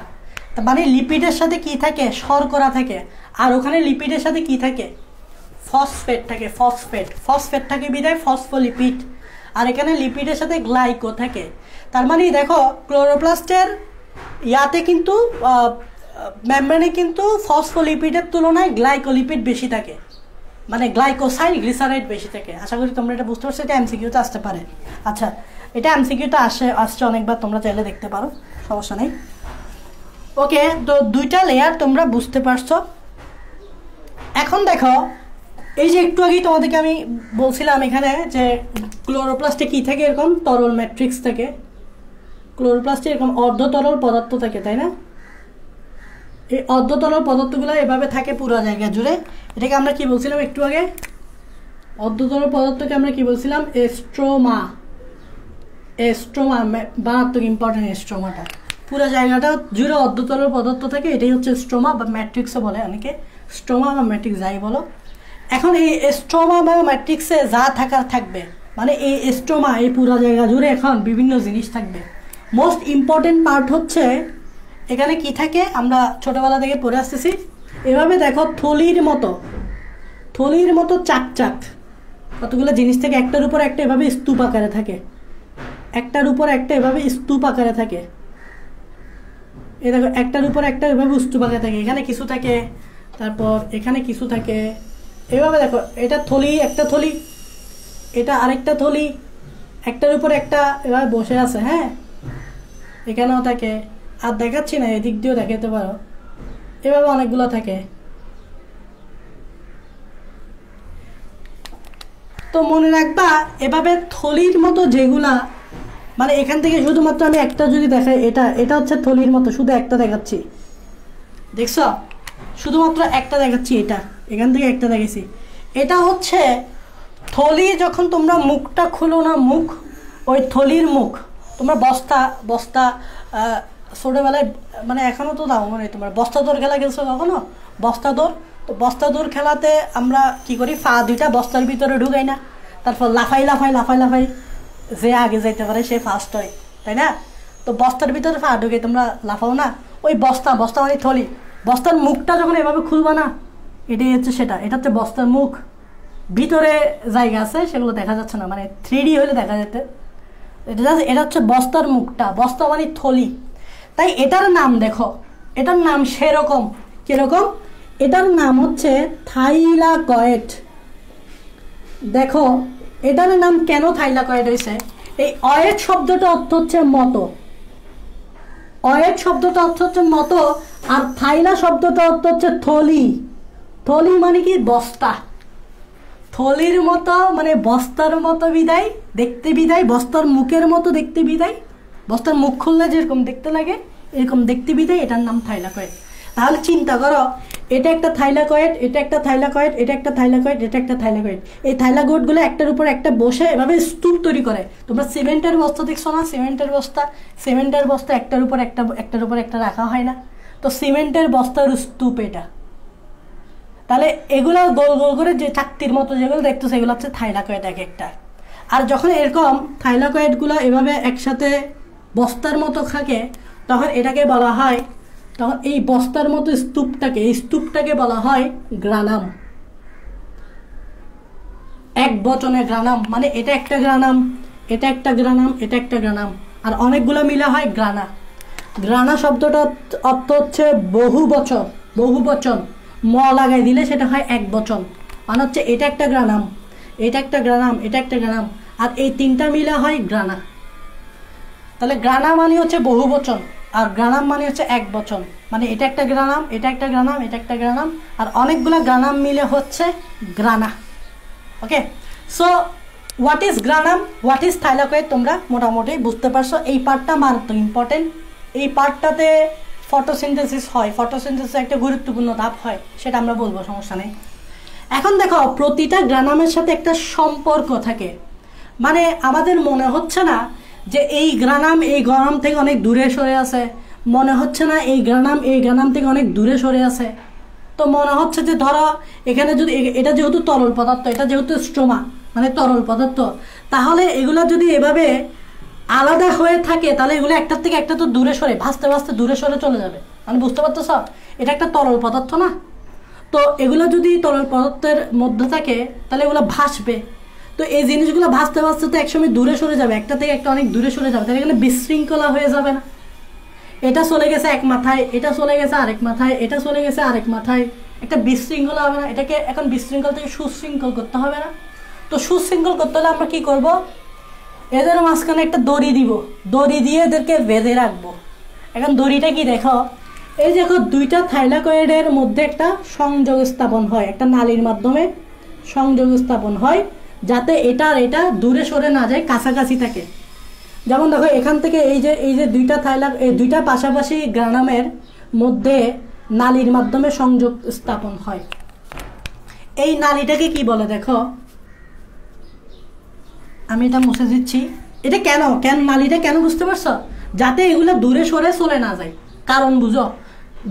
মানে লিপিডের সাথে কি থাকে? শর্করা থাকে। আর ওখানে লিপিডের সাথে কি থাকে? ফসফেট থাকে, ফসফেট থাকে বিধায় ফসফোলিপিড। আর এখানে লিপিডের সাথে গ্লাইকো থাকে। তার মানে দেখো ক্লোরোপ্লাস্টের ইয়াতে কিন্তু মেমব্রেনে কিন্তু ফসফোলিপিডের তুলনায় গ্লাইকোলিপিড বেশি থাকে, মানে গ্লাইকোসাইলগ্লিসারাইড বেশি থাকে। আশা করি তোমরা এটা বুঝতে পারছো। এটা এমসিকিউতে আসতে পারে। আচ্ছা, এটা এমসিকিউতে আসছে অনেকবার, তোমরা চাইলে দেখতে পারো, সমস্যা নেই। ওকে, তো দুইটা লেয়ার তোমরা বুঝতে পারছো। এখন দেখো, এই যে একটু আগেই তোমাদেরকে আমি বলছিলাম এখানে যে ক্লোরোপ্লাস্টে কী থাকে? এরকম তরল ম্যাট্রিক্স থাকে। ক্লোরোপ্লাস্টে এরকম অর্ধতরল পদার্থ থাকে, তাই না? এই অর্ধতরল পদার্থগুলো এভাবে থাকে পুরো জায়গা জুড়ে। এটাকে আমরা কি বলছিলাম একটু আগে? অর্ধতরল পদার্থকে আমরা কি বলছিলাম? এস্ট্রোমা। মারাত্মক ইম্পর্টেন্ট এস্ট্রোমাটা। পুরো জায়গাটা জুড়ে অর্ধতরল পদার্থ থাকে, এটাই হচ্ছে স্ট্রোমা বা ম্যাট্রিক্সও বলে অনেকে, স্ট্রোমা বা ম্যাট্রিক্স যাই বলো। এখন এই স্ট্রোমা বা ম্যাট্রিক্সে যা থাকার থাকবে, মানে এই স্ট্রোমা এই পুরো জায়গা জুড়ে এখন বিভিন্ন জিনিস থাকবে। মোস্ট ইম্পর্টেন্ট পার্ট হচ্ছে এখানে কি থাকে? আমরা ছোটোবেলা থেকে পড়ে আসতেছি, এভাবে দেখো থলির মতো চাক কতগুলো জিনিস থেকে একটার উপর একটা এভাবে স্তূপ আকারে থাকে, একটার উপর একটা এভাবে স্তূপ আকারে থাকে। এ দেখো একটার উপর একটা এভাবে স্তূপ আকারে থাকে, এখানে কিছু থাকে, তারপর এখানে কিছু থাকে, এভাবে দেখো এটা থলি, একটা থলি, এটা আরেকটা থলি, একটার উপর একটা এভাবে বসে আছে। হ্যাঁ, এখানেও থাকে, আর দেখাচ্ছি না, এদিক দিয়েও দেখাতে পারো, এভাবে অনেকগুলো থাকে। তো মনে রাখবা, এভাবে থলির মতো যেগুলা, মানে এখান থেকে শুধুমাত্র আমি একটা যদি দেখাই, এটা হচ্ছে থলির মতো, শুধু একটা দেখাচ্ছি, দেখছো? শুধুমাত্র একটা দেখাচ্ছি, এখান থেকে একটা দেখেছি। এটা হচ্ছে থলি। যখন তোমরা মুখটা খুলো না, মুখ, ওই থলির মুখ, তোমরা বস্তা ছোটোবেলায়, মানে এখনও তো দাও, মানে তোমার বস্তা দৌড় খেলা খেলছো কখনো? বস্তা দৌড় খেলাতে আমরা কি করি? পা দুইটা বস্তার ভিতরে ঢুকাই না, তারপর লাফাই যে আগে যাইতে পারে সে ফার্স্ট হয়, তাই না? তো বস্তার ভিতরে পা ঢুকে তোমরা লাফাও না? ওই বস্তা মানে থলি, বস্তার মুখটা যখন এভাবে খুলবা না, এটাই হচ্ছে সেটা। এটা হচ্ছে বস্তার মুখ। ভিতরে জায়গা আছে, সেগুলো দেখা যাচ্ছে না, মানে 3D হলে দেখা যেত। এটা হচ্ছে বস্তার মুখটা, বস্তা মানে থলি। তাই এটার নাম দেখো, এটার নাম সেরকম। কিরকম? এটার নাম হচ্ছে থাইলাকয়েড। দেখো এটার নাম কেন থাইলাকয়েড হয়েছে? এই অয়েড শব্দটা অর্থ হচ্ছে মতো, অয়েড শব্দটা অর্থ হচ্ছে মতো, আর থাইলা শব্দটা অর্থ হচ্ছে থলি। থলি মানে কি? বস্তা। থলির মতো মানে বস্তার মতো বিদায় দেখতে, বিদায় বস্তার মুখের মতো দেখতে, বিদায় বস্তার মুখ খুললে যেরকম দেখতে লাগে এরকম দেখতে, বিদায় এটার নাম থাইলাকয়েড। তাহলে চিন্তা করো, এটা একটা থাইলাকয়েড, এটা একটা থাইলাকয়েড, এটা একটা থাইলাকয়েড, এটা একটা থাইলাকয়েড। এই থাইলাকয়েডগুলো একটার উপর একটা বসে এভাবে স্তূপ তৈরি করে। তোমরা সিমেন্টের বস্তা দেখছো না? সিমেন্টের বস্তা একটার উপর একটা রাখা হয় না? তো সিমেন্টের বস্তার স্তূপ এটা। তাহলে এগুলো গোল গোল করে যে চাকতির মতো যেগুলো দেখতো, সেগুলো হচ্ছে থাইলাকয়েড এক একটা। আর যখন এরকম থাইলাকয়েডগুলো এভাবে একসাথে বস্তার মতো থাকে, তখন এটাকে বলা হয় তখন এই বস্তার মতো স্তূপটাকে বলা হয় গ্রানাম। এক বচনে গ্রানাম, মানে এটা একটা গ্রানাম, এটা একটা গ্রানাম, এটা একটা গ্রানাম, আর অনেকগুলো মিলে হয় গ্রানা। গ্রানা শব্দটা অর্থ হচ্ছে বহু বচন, ম লাগাই দিলে সেটা হয় এক বচন, মানে হচ্ছে এটা একটা গ্রানাম, এটা একটা গ্রানাম, এটা একটা গ্রানাম, আর এই তিনটা মিলে হয় গ্রানা। তাহলে গ্রানা মানে হচ্ছে বহু বচন, আর গ্রানাম মানে হচ্ছে এক বচন, মানে এটা একটা গ্রানাম, এটা একটা গ্রানাম, এটা একটা গ্রানাম, আর অনেকগুলো গ্রানাম মিলে হচ্ছে grana. Okay, so what is granum, what is thylakoid, তোমরা মোটামুটি বুঝতে পারছো। এই পার্টটা মারাত্মক ইম্পর্টেন্ট। এই পার্টটাতে ফটোসিনথেসিস হয়, ফটোসিনথেসিস একটা গুরুত্বপূর্ণ ধাপ হয়, সেটা আমরা বলবো, সমস্যা নেই। এখন দেখো, প্রতিটা গ্রানামের সাথে একটা সম্পর্ক থাকে, মানে আমাদের মনে হচ্ছে না যে এই গ্রানাম এই গ্রানাম থেকে অনেক দূরে সরে আছে, মনে হচ্ছে না এই গ্রানাম থেকে অনেক দূরে সরে আছে। তো মনে হচ্ছে যে ধরো এখানে যদি এটা যেহেতু তরল পদার্থ, এটা যেহেতু স্ট্রোমা মানে তরল পদার্থ, তাহলে এগুলো যদি এভাবে আলাদা হয়ে থাকে তাহলে এগুলো একটার থেকে একটা তো দূরে সরে ভাসতে ভাসতে দূরে সরে চলে যাবে, মানে বুঝতে পারতো সব, এটা একটা তরল পদার্থ না। তো এগুলো যদি তরল পদার্থের মধ্যে থাকে তাহলে এগুলো ভাসবে, তো এই জিনিসগুলো ভাসতে ভাসতে তো একসময় দূরে সরে যাবে, একটা থেকে একটা অনেক দূরে সরে যাবে, তাহলে এখানে বিশৃঙ্খলা হয়ে যাবে না? এটা চলে গেছে এক মাথায়, এটা চলে গেছে আরেক মাথায়, এটা চলে গেছে আরেক মাথায়, একটা বিশৃঙ্খলা হবে না? এটাকে এখন বিশৃঙ্খল থেকে সুশৃঙ্খল করতে হবে না? তো সুশৃঙ্খল করতে হলে আমরা কি করব, এদের মাঝখানে একটা দড়ি দিব, দড়ি দিয়ে এদেরকে বেঁধে রাখবো। এখন দড়িটা কি দেখো, এই দেখো দুইটা থাইলাকয়েডের মধ্যে একটা সংযোগ স্থাপন হয়, একটা নালীর মাধ্যমে সংযোগ স্থাপন হয়, যাতে এটা আর এটা দূরে সরে না যায়, কাছাকাছি থাকে। যেমন দেখো এখান থেকে এই যে দুইটা এই দুইটা পাশাপাশি গ্রানামের মধ্যে নালীর মাধ্যমে সংযোগ স্থাপন হয়। এই নালীটাকে কি বলে দেখো, আমি এটা মুছে দিচ্ছি। এটা কেন নালীটা কেন বুঝতে পারছো? যাতে এগুলো দূরে সরে চলে না যায়। কারণ বুঝো,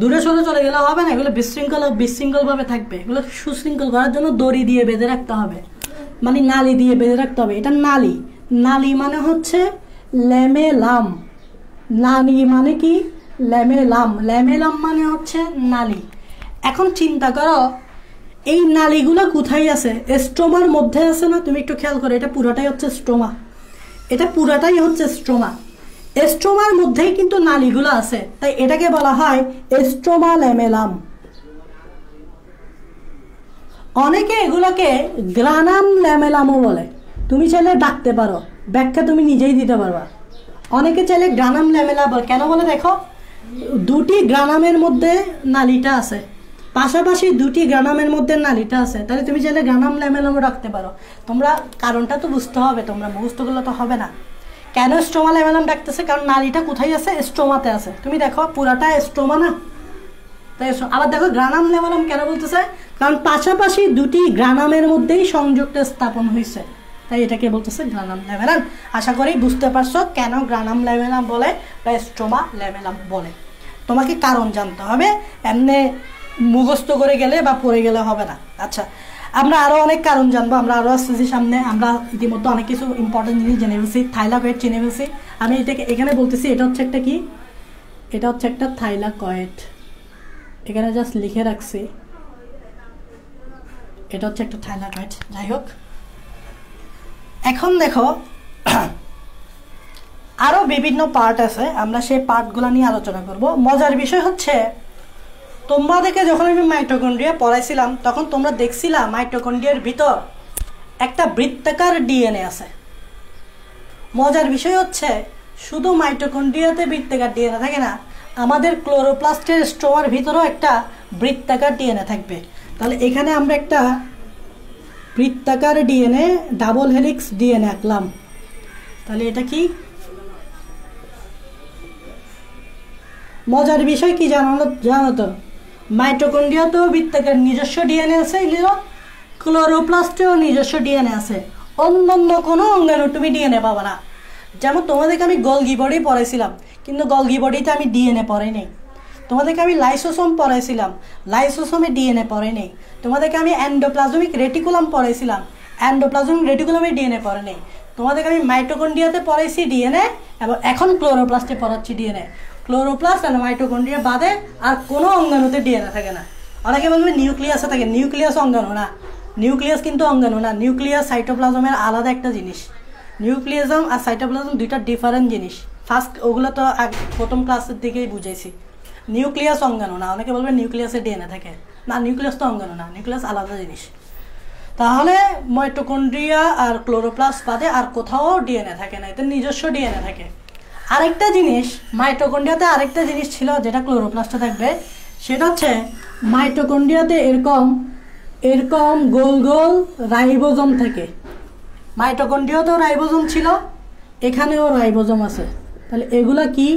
দূরে সরে চলে গেলে হবে না, এগুলো বিশৃঙ্খল ভাবে থাকবে। এগুলো সুশৃঙ্খল করার জন্য দড়ি দিয়ে বেঁধে রাখতে হবে, মানে নালী দিয়ে বেঁধে রাখতে হবে। এটা নালী মানে হচ্ছে ল্যামেলাম। নালী মানে কি? ল্যামেলাম মানে হচ্ছে নালী। এখন চিন্তা করো, এই নালীগুলো কোথায় আছে? স্ট্রোমার মধ্যে আছে না? তুমি একটু খেয়াল করো, এটা পুরাটাই হচ্ছে স্ট্রোমা, এটা পুরাটাই হচ্ছে স্ট্রোমা। স্ট্রোমার মধ্যেই কিন্তু নালীগুলো আছে, তাই এটাকে বলা হয় স্ট্রোমা ল্যামেলাম। অনেকে এগুলোকে গ্রানাম ল্যামেলামও বলে, তুমি চাইলে ডাকতে পারো, ব্যাখ্যা তুমি নিজেই দিতে পারবা। অনেকে চাইলে গ্রানাম ল্যামেলা বলে, কেন বলে দেখো, দুটি গ্রানামের মধ্যে নালীটা আছে, পাশাপাশি দুটি গ্রানামের মধ্যে নালীটা আছে, তাহলে তুমি চাইলে গ্রানাম ল্যামেলামও রাখতে পারো। তোমরা কারণটা তো বুঝতে হবে, তোমরা মুখস্থ করলে তো হবে না। কেন স্ট্রোমা ল্যামেলাম ডাকতেছে? কারণ নালীটা কোথায় আছে? স্ট্রোমাতে আছে। তুমি দেখো পুরাটা স্ট্রোমা না, তাই আবার দেখো গ্রানাম ল্যামেলাম কেন বলতেছে? কারণ পাশাপাশি দুটি গ্রানামের মধ্যেই সংযোগটা স্থাপন হয়েছে, তাই এটাকে বলতেছে গ্রানাম ল্যামেলাম। আশা করি বুঝতে পারছো কেন গ্রানাম ল্যামেলাম বলে বা স্ট্রোমা ল্যামেলাম বলে। তোমাকে কারণ জানতে হবে, এমনি মুখস্থ করে গেলে বা পড়ে গেলে হবে না। আচ্ছা, আমরা আরও অনেক কারণ জানবো, আমরা আরও আসতেছি সামনে। আমরা ইতিমধ্যে অনেক কিছু ইম্পর্টেন্ট জিনিস জেনে ফেলছি, থাইলাকয়েড চিনে ফেলছি। আমি এটাকে এখানে বলতেছি, এটা হচ্ছে একটা কি, এটা হচ্ছে একটা থাইলাকয়েড, এখানে জাস্ট লিখে রাখছি, এটা হচ্ছে একটা থাইলাকয়েড। যাই হোক, এখন দেখো আরও বিভিন্ন পার্ট আছে, আমরা সেই পার্টগুলো নিয়ে আলোচনা করব। মজার বিষয় হচ্ছে, তোমাদেরকে যখন আমি মাইটোকন্ড্রিয়া পড়াইছিলাম তখন তোমরা দেখছিলাম মাইটোকন্ড্রিয়ার ভিতর একটা বৃত্তাকার ডিএনএ আছে। মজার বিষয় হচ্ছে, শুধু মাইটোকন্ড্রিয়াতে বৃত্তাকার ডিএনএ থাকে না, আমাদের ক্লোরোপ্লাস্টের স্ট্রোমার ভিতরেও একটা বৃত্তাকার ডিএনএ থাকবে। তাহলে এখানে আমরা একটা বৃত্তাকার ডিএনএ, ডাবল হেলিক্স ডিএনএ আঁকলাম। তাহলে এটা কি? মজার বিষয় কি জানো তো, মাইটোকন্ড্রিয়াতেও বৃত্তাকার নিজস্ব ডিএনএ আছে, ক্লোরোপ্লাস্টেও নিজস্ব ডিএনএ আছে। অন্য কোনো অঙ্গাণু তুমি ডিএনএ পাবা না। যেমন তোমাদেরকে আমি গলগি বডি পড়াইছিলাম, কিন্তু গলগি বডিতে আমি ডিএনএ পড়াই নেই। তোমাদেরকে আমি লাইসোসোম পড়াইছিলাম, লাইসোসোমে ডিএনএ পড়াই নেই। তোমাদেরকে আমি এন্ডোপ্লাজমিক রেটিকুলাম পড়াইছিলাম, এন্ডোপ্লাজমিক রেটিকুলামে ডিএনএ পড়ে নেই। তোমাদেরকে আমি মাইটোকন্ড্রিয়াতে পড়াইছি ডিএনএ, এবং এখন ক্লোরোপ্লাস্টে পড়াচ্ছি ডিএনএ। ক্লোরোপ্লাস্ট আর মাইটোকন্ড্রিয়া বাদে আর কোনো অঙ্গাণুতে ডিএনএ থাকে না। অনেকে বলবে নিউক্লিয়াসে থাকে, নিউক্লিয়াস অঙ্গাণু না, নিউক্লিয়াস কিন্তু অঙ্গাণু না। নিউক্লিয়াস সাইটোপ্লাজমের আলাদা একটা জিনিস। নিউক্লিয়াসম আর সাইটোপ্লাজম দুইটা ডিফারেন্ট জিনিস। ফার্স্ট ওগুলো তো প্রথম ক্লাসের দিকেই বুঝাইছি। নিউক্লিয়াস অঙ্গাণু না। অনেকে বলবে নিউক্লিয়াসে ডিএনএ থাকে না, নিউক্লিয়াস তো অঙ্গাণু না, নিউক্লিয়াস আলাদা জিনিস। তাহলে মাইটোকন্ড্রিয়া আর ক্লোরোপ্লাস্ট বাদে আর কোথাও ডিএনএ থাকে না, এতে নিজস্ব ডিএনএ থাকে। আরেকটা জিনিস মাইটোকন্ড্রিয়াতে আরেকটা জিনিস ছিল যেটা ক্লোরোপ্লাস্টে থাকবে, সেটা হচ্ছে মাইটোকন্ড্রিয়াতে এরকম গোল গোল রাইবোজোম থাকে। মাইটোকন্ড্রিয়াতেও রাইবোজোম ছিল, এখানেও রাইবোজোম আছে। তাহলে এগুলা কি?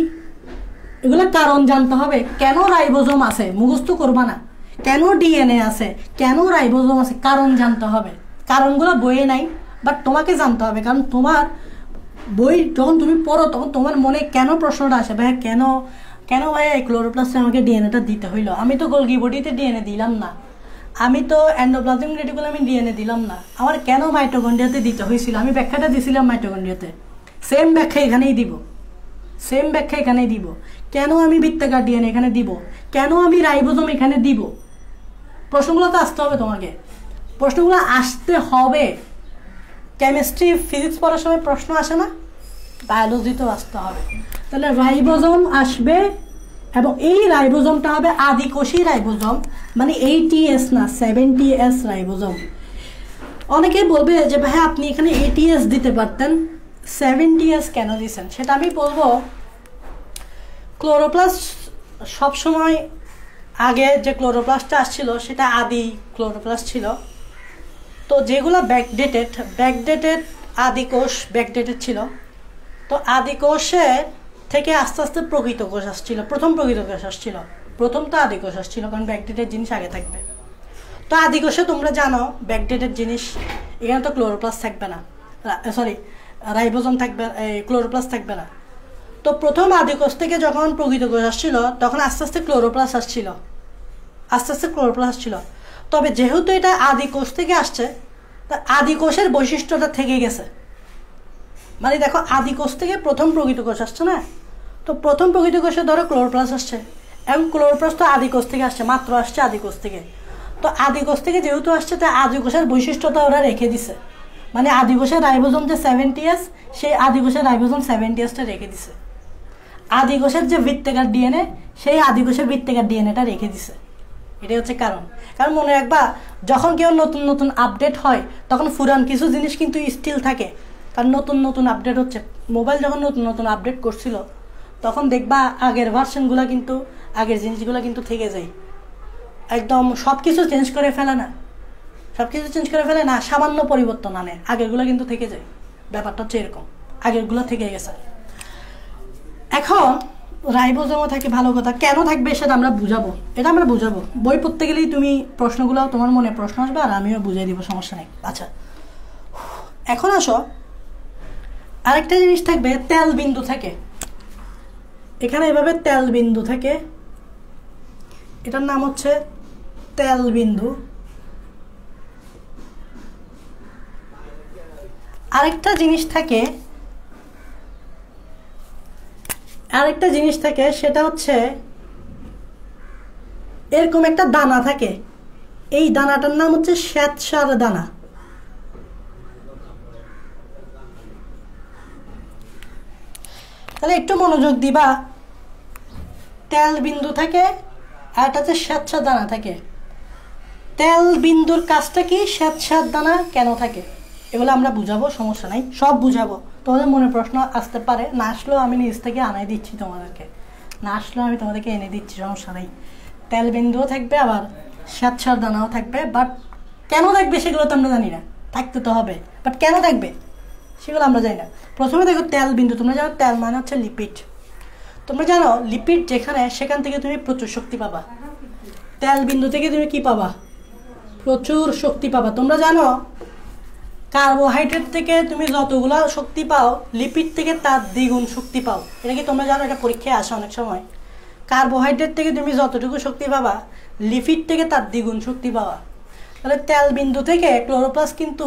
এগুলা কারণ জানতে হবে, কেন রাইবোজোম আছে, মুখস্থ করবা না। কেন ডিএনএ আছে, কেন রাইবোজোম আছে, কারণ জানতে হবে। কারণগুলো বইয়ে নাই, বাট তোমাকে জানতে হবে, কারণ তোমার বই যখন তুমি পড়ো তখন তোমার মনে কেন প্রশ্নটা আসে, ভাই কেন ভাই এই ক্লোরোপ্লাস্টে আমাকে ডিএনএটা দিতে হইলো? আমি তো গোলগি বডিতে ডিএনএ দিলাম না, আমি তো এন্ডোপ্লাজমিক রেটিকুলামে ডিএনএ দিলাম না, আমার কেন মাইটোকন্ড্রিয়াতে দিতে হয়েছিল? আমি ব্যাখ্যাটা দিয়েছিলাম মাইটোকন্ড্রিয়াতে, সেম ব্যাখ্যা এখানেই দিব। কেন আমি বৃত্তাকার ডিএনএ এখানে দিব, কেন আমি রাইবোজোম এখানে দিব? প্রশ্নগুলো তো আসতে হবে তোমাকে, প্রশ্নগুলো আসতে হবে। কেমিস্ট্রি ফিজিক্স পড়ার সময় প্রশ্ন আসে না, বায়োলজিতেও আসতে হবে। তাহলে রাইবোজোম আসবে, এবং এই রাইবোজোমটা হবে আদিকোষী রাইবোজোম, মানে 80S না 70S রাইবোজোম। অনেকে বলবে যে ভাই আপনি এখানে 80S দিতে পারতেন, 70S কেন দিয়েছেন? সেটা আমি বলবো। ক্লোরোপ্লাস্ট সবসময় আগে যে ক্লোরোপ্লাস্টটা আসছিল সেটা আদি ক্লোরোপ্লাস্ট ছিল। তো যেগুলো ব্যাকডেটেড আদিকোষ ব্যাকডেটেড ছিল, তো আদিকোষের থেকে আস্তে আস্তে প্রকৃত কোষ আসছিল। প্রথম তো আদিকোষ আসছিল, কারণ ব্যাকডেটেড জিনিস আগে থাকবে। তো আদিকোষে তোমরা জানো ব্যাকডেটেড জিনিস, এখানে তো ক্লোরোপ্লাস্ট থাকবে না, রাইবোজোম থাকবে, ক্লোরোপ্লাস্ট থাকবে না। তো প্রথম আদিকোষ থেকে যখন প্রকৃত কোষ আসছিল তখন আস্তে আস্তে ক্লোরোপ্লাস্ট আসছিল। তবে যেহেতু এটা আদিকোষ থেকে আসছে, তা আদিকোষের বৈশিষ্ট্যটা থেকে গেছে। মানে দেখো, আদিকোষ থেকে প্রথম প্রকৃত কোষ আসছে না, তো প্রথম প্রকৃত কোষে ধরো ক্লোরোপ্লাস্ট আসছে, এবং ক্লোরোপ্লাস্ট তো আদিকোষ থেকে আসছে, মাত্র আসছে আদিকোষ থেকে। তো আদিকোষ থেকে যেহেতু আসছে, তাই আদিকোষের বৈশিষ্ট্যটা ওরা রেখে দিছে। মানে আদিকোষের রাইবোজোম যে 70S, সেই আদিকোষের রাইবোজোম 70Sটা রেখে দিছে। আদিকোষের যে বৃত্তাকার ডিএনএ, সেই আদিকোষের বৃত্তাকার ডিএনএটা রেখে দিছে। এটাই হচ্ছে কারণ মনে রাখবা, যখন কেউ নতুন আপডেট হয় তখন পুরান কিছু জিনিস কিন্তু স্টিল থাকে, কারণ নতুন আপডেট হচ্ছে। মোবাইল যখন নতুন আপডেট করছিল তখন দেখবা আগের ভার্সনগুলো কিন্তু, আগের জিনিসগুলো কিন্তু থেকে যায়। একদম সব কিছু চেঞ্জ করে ফেলে না, সামান্য পরিবর্তন আনে, আগেরগুলো কিন্তু থেকে যায়। ব্যাপারটা হচ্ছে এরকম, আগেরগুলো থেকে গেছে। এখন রাইবোজোমও থাকে, ভালো কথা, কেন থাকবে সেটা আমরা বুঝাবো। বই পড়তে গেলেই তুমি প্রশ্নগুলো, তোমার মনে প্রশ্ন আসবে আর আমিও বুঝিয়ে দিব, সমস্যা নেই। আচ্ছা, এখন আসো, আরেকটা জিনিস থাকবে, তেল বিন্দু থাকে এখানে, এভাবে তেল বিন্দু থাকে, এটার নাম হচ্ছে তেল বিন্দু। আরেকটা জিনিস থাকে, সেটা হচ্ছে এরকম একটা দানা থাকে, এই দানাটার নাম হচ্ছে শ্বেতসার দানা। তাহলে একটু মনোযোগ দিবা, তেল বিন্দু থাকে আর এটা হচ্ছে শ্বেতসার দানা থাকে। তেল বিন্দুর কাজটা কি, শ্বেতসার দানা কেন থাকে, এগুলো আমরা বুঝাবো, সমস্যা নাই, সব বুঝাবো। তোমাদের মনে প্রশ্ন আসতে পারে, না আসলেও আমি নিজ থেকে আনাই দিচ্ছি তোমাদেরকে, এনে দিচ্ছি, সমস্যা নেই। তেল বিন্দুও থাকবে, আবার শ্বেতসার দানাও থাকবে, বাট কেন থাকবে সেগুলো তো আমরা জানি না, থাকতে তো হবে, বাট কেন থাকবে সেগুলো আমরা জানি না। প্রথমে দেখো তেল বিন্দু, তোমরা জানো তেল মানে হচ্ছে লিপিড। তোমরা জানো লিপিড যেখানে, সেখান থেকে তুমি প্রচুর শক্তি পাবা। তেল বিন্দু থেকে তুমি কি পাবা? প্রচুর শক্তি পাবা। তোমরা জানো কার্বোহাইড্রেট থেকে তুমি যতগুলো শক্তি পাও, লিপিড থেকে তার দ্বিগুণ শক্তি পাও। এটা কি তোমরা জানো? এটা পরীক্ষায় আসে অনেক সময়। কার্বোহাইড্রেট থেকে তুমি যতটুকু শক্তি পাবা, লিপিড থেকে তার দ্বিগুণ শক্তি পাওয়া। তাহলে তেল বিন্দু থেকে ক্লোরোপ্লাস্ট কিন্তু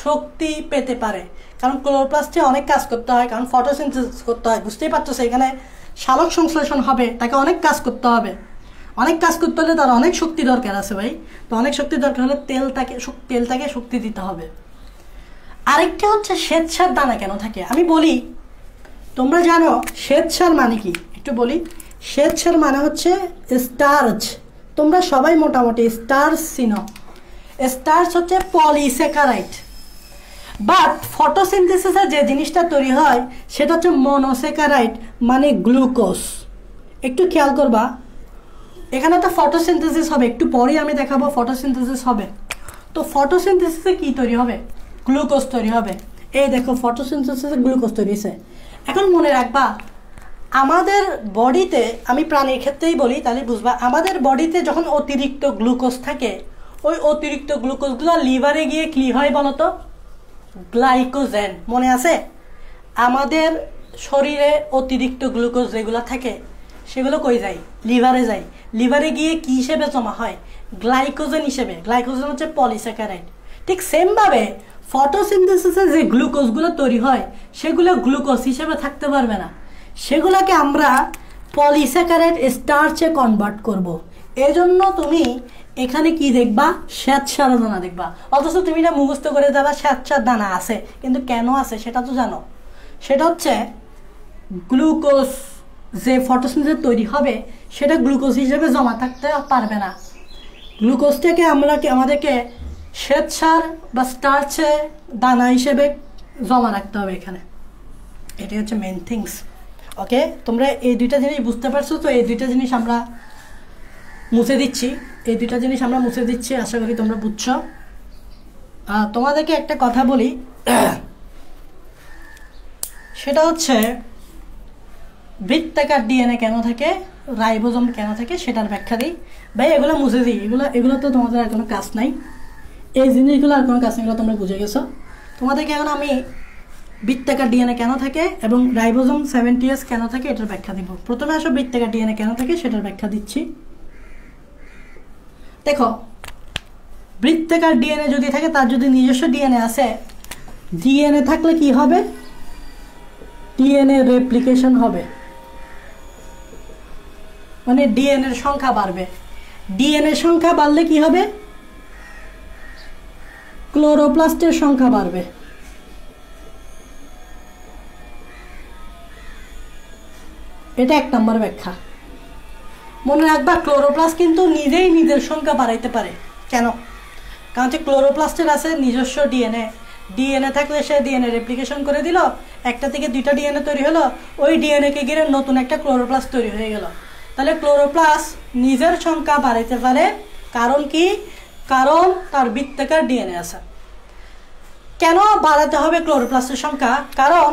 শক্তি পেতে পারে, কারণ ক্লোরোপ্লাস্টে অনেক কাজ করতে হয়, কারণ ফটোসিনথেসিস করতে হয়। বুঝতেই পারছো, এখানে সালোক সংশ্লেষণ হবে তাকে অনেক কাজ করতে হবে, অনেক কাজ করতে হলে তার অনেক শক্তি দরকার আছে ভাই। তো অনেক শক্তি দরকার হলে তেলটাকে শক্তি দিতে হবে। আরেকটা হচ্ছে শ্বেতসার দানা কেন থাকে আমি বলি। তোমরা জানো শ্বেতসার মানে কি? একটু বলি। শ্বেতসার মানে হচ্ছে স্টার্চ। তোমরা সবাই মোটামুটি স্টার্চ চিনো। স্টার্চ হচ্ছে পলিস্যাকারাইড। বাট ফটোসিনথেসিসে যে জিনিসটা তৈরি হয় সেটা হচ্ছে মনোস্যাকারাইড মানে গ্লুকোজ। একটু খেয়াল করবা, এখানে তো ফটোসিনথেসিস হবে, একটু পরেই আমি দেখাবো ফটোসিনথেসিস হবে। তো ফটোসিনথেসিসে কি তৈরি হবে? গ্লুকোজ তৈরি হবে। এই দেখো ফটোসিনথেসিসে গ্লুকোজ তৈরি হয়েছে। এখন মনে রাখবা আমাদের বডিতে, আমি প্রাণীর ক্ষেত্রেই বলি তাহলে বুঝবা, আমাদের বডিতে যখন অতিরিক্ত গ্লুকোজ থাকে ওই অতিরিক্ত গ্লুকোজগুলো লিভারে গিয়ে কি হয় বলতো? গ্লাইকোজেন। মনে আছে? আমাদের শরীরে অতিরিক্ত গ্লুকোজ যেগুলো থাকে সেগুলো কই যায়? লিভারে যায়। লিভারে গিয়ে কি হিসেবে জমা হয়? গ্লাইকোজেন হিসেবে। গ্লাইকোজেন হচ্ছে পলিস্যাকারাইড। ঠিক সেমভাবে ফটোসিনথেসিসে যে গ্লুকোজগুলো তৈরি হয় সেগুলো গ্লুকোজ হিসেবে থাকতে পারবে না, সেগুলোকে আমরা পলিস্যাকারাইড স্টার্চে কনভার্ট করব। এজন্য তুমি এখানে কি দেখবা? শ্বেতসার দানা দেখবা। অথচ তুমি না মুখস্থ করে যাবা শ্বেতসার দানা আছে, কিন্তু কেন আছে সেটা তো জানো। সেটা হচ্ছে গ্লুকোজ যে ফটোসিনথেসিসে তৈরি হবে সেটা গ্লুকোজ হিসেবে জমা থাকতে পারবে না। গ্লুকোজটাকে আমাদেরকে শ্বেতসার বা স্টার্চে দানা হিসেবে জমা রাখতে হবে এখানে। এটাই হচ্ছে মেইন থিংস। ওকে, তোমরা এই দুইটা জিনিস বুঝতে পারছো তো? এই দুইটা জিনিস আমরা মুছে দিচ্ছি, আশা করি তোমরা বুঝছো। তোমাদেরকে একটা কথা বলি, সেটা হচ্ছে বৃত্তাকার ডিএনএ কেন থাকে, রাইবোজোম কেন থাকে সেটার ব্যাখ্যা দিই। ভাই এগুলো মুছে দিই, এগুলো তো তোমাদের আর কোনো কাজ নাই। এই জিনিসগুলো আর কোনো কাজ নেই, এগুলো তোমরা বুঝে গেছো। তোমাদেরকে এখন আমি বৃত্তাকার ডিএনএ কেন থাকে এবং রাইবোজোম 70S কেন থাকে এটার ব্যাখ্যা দিব। প্রথমে আসো বৃত্তাকার ডিএনএ কেন থাকে সেটার ব্যাখ্যা দিচ্ছি। দেখো, বৃত্তাকার ডিএনএ যদি থাকে, তার যদি নিজস্ব ডিএনএ আছে, ডিএনএ থাকলে কি হবে? ডিএনএ রেপ্লিকেশন হবে, মানে ডিএনএর সংখ্যা বাড়বে। ডিএনএ সংখ্যা বাড়লে কি হবে? ক্লোরোপ্লাস্টের সংখ্যা বাড়বে। এটা এক নম্বর ব্যাখ্যা। মনে রাখবা ক্লোরোপ্লাস্ট কিন্তু নিজেই নিজের সংখ্যা বাড়াইতে পারে। কেন? কারণ হচ্ছে ক্লোরোপ্লাস্টের আছে নিজস্ব ডিএনএ থাকলে সে ডিএনএ রেপ্লিকেশন করে দিল, একটা থেকে দুইটা ডিএনএ তৈরি হলো, ওই ডিএনএকে ঘিরে নতুন একটা ক্লোরোপ্লাস্ট তৈরি হয়ে গেল। তাহলে ক্লোরোপ্লাস্ট নিজের সংখ্যা বাড়াইতে পারে। কারণ কি? কারণ তার বৃত্তাকার ডিএনএ আছে। কেন বাড়াতে হবে ক্লোরোপ্লাস্টের সংখ্যা? কারণ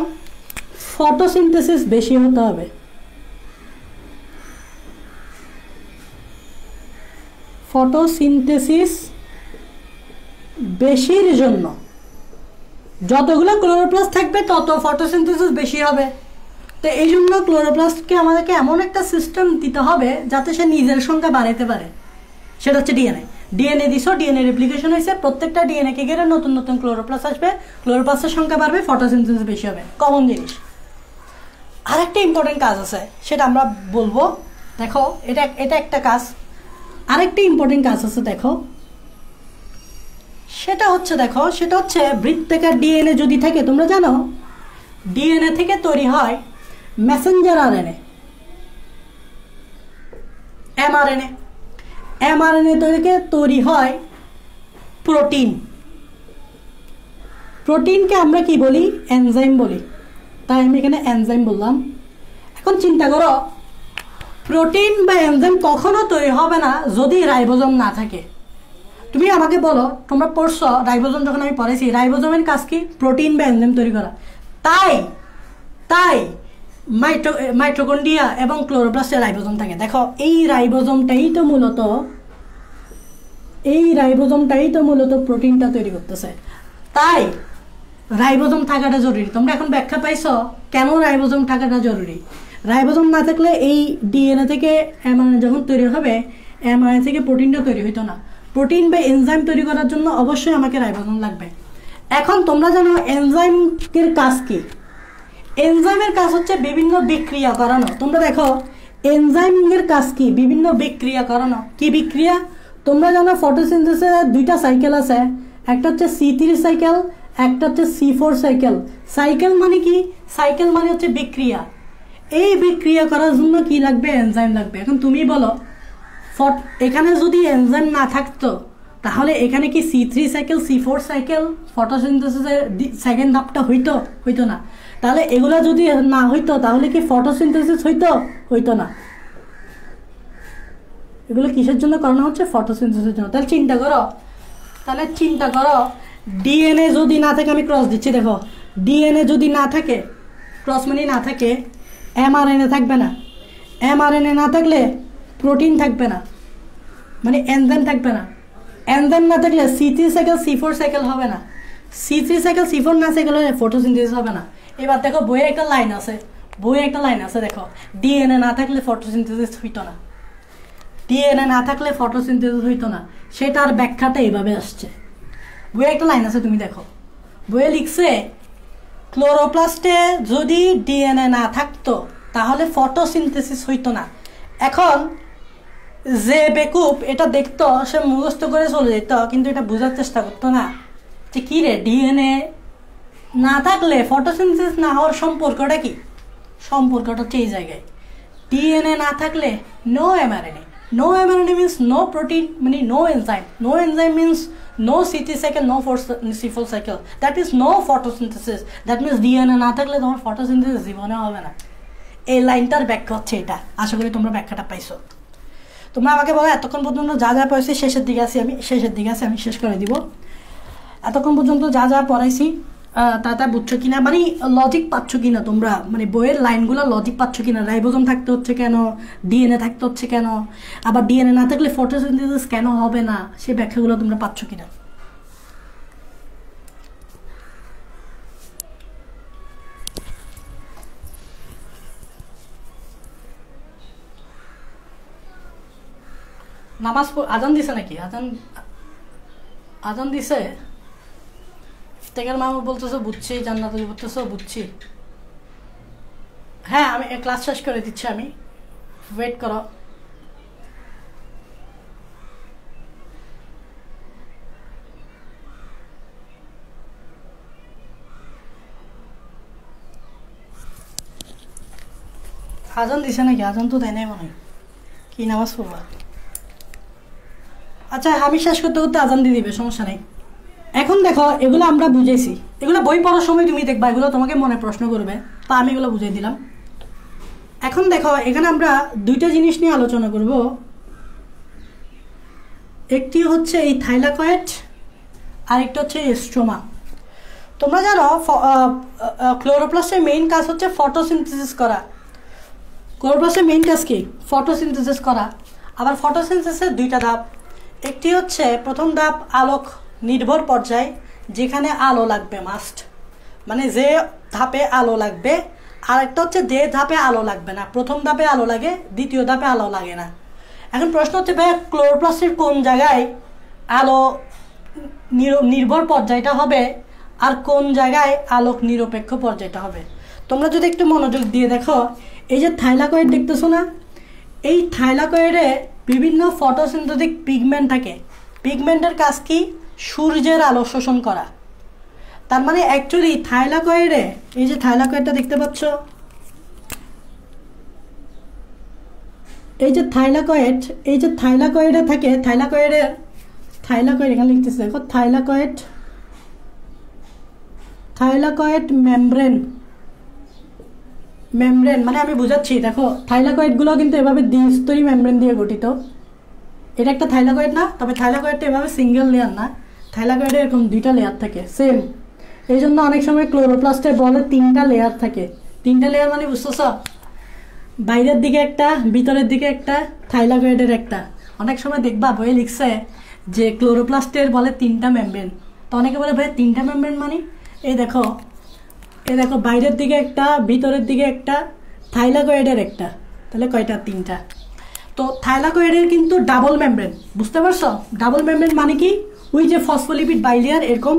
ফটোসিনথেসিস বেশি হতে হবে। ফটোসিনথেসিস বেশির জন্য যতগুলো ক্লোরোপ্লাস্ট থাকবে তত ফটোসিনথেসিস বেশি হবে। তো এই জন্য ক্লোরোপ্লাস্টকে আমাদেরকে এমন একটা সিস্টেম দিতে হবে যাতে সে নিজের সংখ্যা বাড়াইতে পারে। সেটা হচ্ছে ডিএনএ দিছো, ডিএনএ রেপ্লিকেশন হয়েছে, প্রত্যেকটা ডিএনএকে ঘিরে নতুন নতুন ক্লোরোপ্লাস্ট আসবে, ক্লোরোপ্লাস্টের সংখ্যা বাড়বে, ফটোসিনথেসিস বেশি হবে। কমন জিনিস। আরেকটা ইম্পর্টেন্ট কাজ আছে, সেটা আমরা বলবো। দেখো, এটা একটা কাজ। আরেকটা ইম্পর্টেন্ট কাজ আছে, দেখো সেটা হচ্ছে বৃত্তাকার ডিএনএ যদি থাকে, তোমরা জানো ডিএনএ থেকে তৈরি হয় মেসেঞ্জার আরএনএ, এমআরএনএ থেকে তৈরি হয় প্রোটিনকে আমরা কি বলি? এনজাইম বলি। তাই আমি এখানে এনজাইম বললাম। এখন চিন্তা করো, প্রোটিন বা এনজাইম কখনো তৈরি হবে না যদি রাইবোজোম না থাকে। তুমি আমাকে বলো, তোমরা পড়ছো রাইবোজোম, যখন আমি পড়েছি রাইবোজোমের কাজ কি? প্রোটিন বা এনজাইম তৈরি করা। তাই মাইটোকন্ড্রিয়া এবং ক্লোরোপ্লাস্টে রাইবোজোম থাকে। দেখো, এই রাইবোজোমটাই তো মূলত প্রোটিনটা তৈরি করতেছে। তাই রাইবোজোম থাকাটা জরুরি। তোমরা এখন ব্যাখ্যা পাইছো কেন রাইবোজোম থাকাটা জরুরি। রাইবোজোম না থাকলে এই ডিএনএ থেকে এমআরএনএ যখন তৈরি হবে, এমআরএনএ থেকে প্রোটিনটা তৈরি হইতো না। প্রোটিন বা এনজাইম তৈরি করার জন্য অবশ্যই আমাকে রাইবোজোম লাগবে। এখন তোমরা জানো এনজাইমের কাজ কি? এনজাইমের কাজ হচ্ছে বিভিন্ন বিক্রিয়া করানো। তোমরা দেখো এনজাইমের কাজ কি? বিভিন্ন বিক্রিয়া করানো। কি বিক্রিয়া? তোমরা জানো ফটোসিনথেসিসের দুইটা সাইকেল আছে, একটা হচ্ছে C3 সাইকেল, একটা হচ্ছে C4 সাইকেল। সাইকেল মানে কি? সাইকেল মানে হচ্ছে বিক্রিয়া। এই বিক্রিয়া করার জন্য কি লাগবে? এনজাইম লাগবে। এখন তুমি বলো এখানে যদি এনজাইম না থাকতো তাহলে এখানে কি C3 cycle C4 cycle ফটোসিনথেসিসের second ধাপটা হইতো না। তাহলে এগুলা যদি না হইতো তাহলে কি ফটোসিনথেসিস হইতো না। এগুলো কিসের জন্য করানো হচ্ছে? ফটোসিনথেসিসের জন্য। তাহলে চিন্তা করো ডিএনএ যদি না থাকে, আমি ক্রস দিচ্ছি দেখো, ডিএনএ যদি না থাকে, ক্রস মানে না থাকে, এমআরএনএ থাকবে না। এমআরএনএ না থাকলে প্রোটিন থাকবে না, মানে এনজাইম থাকবে না। এনজাইম না থাকলে C3 সাইকেল C4 সাইকেল হবে না। C3 সাইকেল C4 না সাইকেল হলে ফটোসিনথেসিস হবে না। এবার দেখো বইয়ে একটা লাইন আছে, দেখো ডিএনএ না থাকলে ফটোসিনথেসিস হইতো না। ডিএনএ না থাকলে ফটোসিনথেসিস হইতো না, সেটার ব্যাখ্যাটা এইভাবে আসছে। বইয়ে একটা লাইন আছে, তুমি দেখো, বইয়ে লিখছে ক্লোরোপ্লাস্টে যদি ডিএনএ না থাকতো তাহলে ফটোসিনথেসিস হইতো না। এখন যে বেকুব এটা দেখতো সে মুখস্থ করে চলে যেত, কিন্তু এটা বোঝার চেষ্টা করতো না যে কি রে, ডিএনএ না থাকলে ফটোসিনথেসিস না হওয়ার সম্পর্কটা কি? সম্পর্কটা হচ্ছে এই জায়গায়, ডিএনএ না থাকলে no mRNA. No mRNA means no protein, মানে no enzyme. No enzyme means no C3 cycle, no C4 cycle, that is no photosynthesis. That means DNA না থাকলে তোমার ফটোসিনথেসিস জীবনে হবে না। এই লাইনটার ব্যাখ্যা হচ্ছে এটা। আশা করি তোমরা ব্যাখ্যাটা পাইছো। তোমরা আমাকে বলো এতক্ষণ পর্যন্ত যা পড়াইছি, শেষের দিকে আছি আমি শেষ করে দিব। এতক্ষণ পর্যন্ত যা পড়াইছি তা বুঝছো কিনা, মানে লজিক পাচ্ছ কিনা তোমরা, মানে বইয়ের লাইনগুলো লজিক পাচ্ছ কিনা? রাইবোজোম থাকতে হচ্ছে কেন, ডিএনএ থাকতে হচ্ছে কেন, আবার ডিএনএ না থাকলে ফটোসিনথেসিস কেন হবে না, সেই ব্যাখ্যাগুলো তোমরা পাচ্ছ কিনা? নামাজ আজান দিছে নাকি? আজান দিছে? ইফতেখার মামু বলতেছো বুঝছি, জান্নাতুল বলতেছো বুঝছি। হ্যাঁ, আমি ক্লাস শেষ করে দিচ্ছি, আমি ওয়েট করো। আজান দিছে নাকি? আজান তো দেয় নাই মনে হয়। কি নামাজ পড়বা? আচ্ছা, আমি শেষ করতে আজান দিয়ে দিবে, সমস্যা নেই। এখন দেখো এগুলো আমরা বুঝেছি, এগুলো বই পড়ার সময় তুমি দেখবা, এগুলো তোমাকে মনে প্রশ্ন করবে, তা আমি এগুলো বুঝিয়ে দিলাম। এখন দেখো এখানে আমরা দুইটা জিনিস নিয়ে আলোচনা করব। একটি হচ্ছে এই থাইলাকয়েড, আর একটা হচ্ছে স্ট্রোমা। তোমরা জানো ক্লোরোপ্লাস্টের মেইন কাজ হচ্ছে ফটোসিনথেসিস করা। ক্লোরোপ্লাস্টের মেইন কাজ কি? ফটোসিনথেসিস করা। আবার ফটোসিনথেসিসের দুইটা ধাপ। একটি হচ্ছে প্রথম ধাপ আলোক নির্ভর পর্যায়, যেখানে আলো লাগবে মাস্ট, মানে যে ধাপে আলো লাগবে। আর একটা হচ্ছে যে ধাপে আলো লাগবে না। প্রথম ধাপে আলো লাগে, দ্বিতীয় ধাপে আলো লাগে না। এখন প্রশ্ন হচ্ছে ভাই ক্লোরোপ্লাস্টের কোন জায়গায় আলো নির্ভর পর্যায়টা হবে আর কোন জায়গায় আলোক নিরপেক্ষ পর্যায়টা হবে? তোমরা যদি একটু মনোযোগ দিয়ে দেখো, এই যে থাইলাকয়েড দেখতেছো না, এই থাইলাকয়েডে বিভিন্ন ফটোসিনথেটিক পিগমেন্ট থাকে। পিগমেন্টের কাজ কি? সূর্যের আলো শোষণ করা। তার মানে অ্যাকচুয়ালি থাইলাকয়েডে, এই যে থাইলাকয়েডটা দেখতে পাচ্ছ, এই যে থাইলাকয়েডে থাকে, থাইলাকয়েড এখানে লিখতেছে দেখো, থাইলাকয়েড মেমব্রেন, মানে আমি বুঝাচ্ছি, দেখো থাইলাকয়েডগুলো কিন্তু এভাবে দ্বিস্তরী মেমব্রেন দিয়ে গঠিত। এটা একটা থাইলাকয়েড না, তবে থাইলাকয়েডটা এভাবে সিঙ্গেল লেয়ার না, থাইলাকয়েডে এরকম দুইটা লেয়ার থাকে সেম। এই জন্য অনেক সময় ক্লোরোপ্লাস্টে বলে তিনটা লেয়ার থাকে। তিনটা লেয়ার মানে বুঝতেছ, বাইরের দিকে একটা, ভিতরের দিকে একটা, থাইলাকয়েডের একটা। অনেক সময় দেখবা বইয়ে লিখছে যে ক্লোরোপ্লাস্টের বলে তিনটা মেমব্রেন, তো অনেকে বলে ভাই তিনটা মেমব্রেন মানে এই দেখো বাইরের দিকে একটা, ভিতরের দিকে একটা, থাইলাকয়েডের একটা, তাহলে কয়টা? তিনটা। তো থাইলাকয়েডের কিন্তু ডাবল মেমব্রেন, বুঝতে পারছো? ডাবল মেমব্রেন মানে কি? ওই যে ফসফোলিপিড বাইলেয়ার এরকম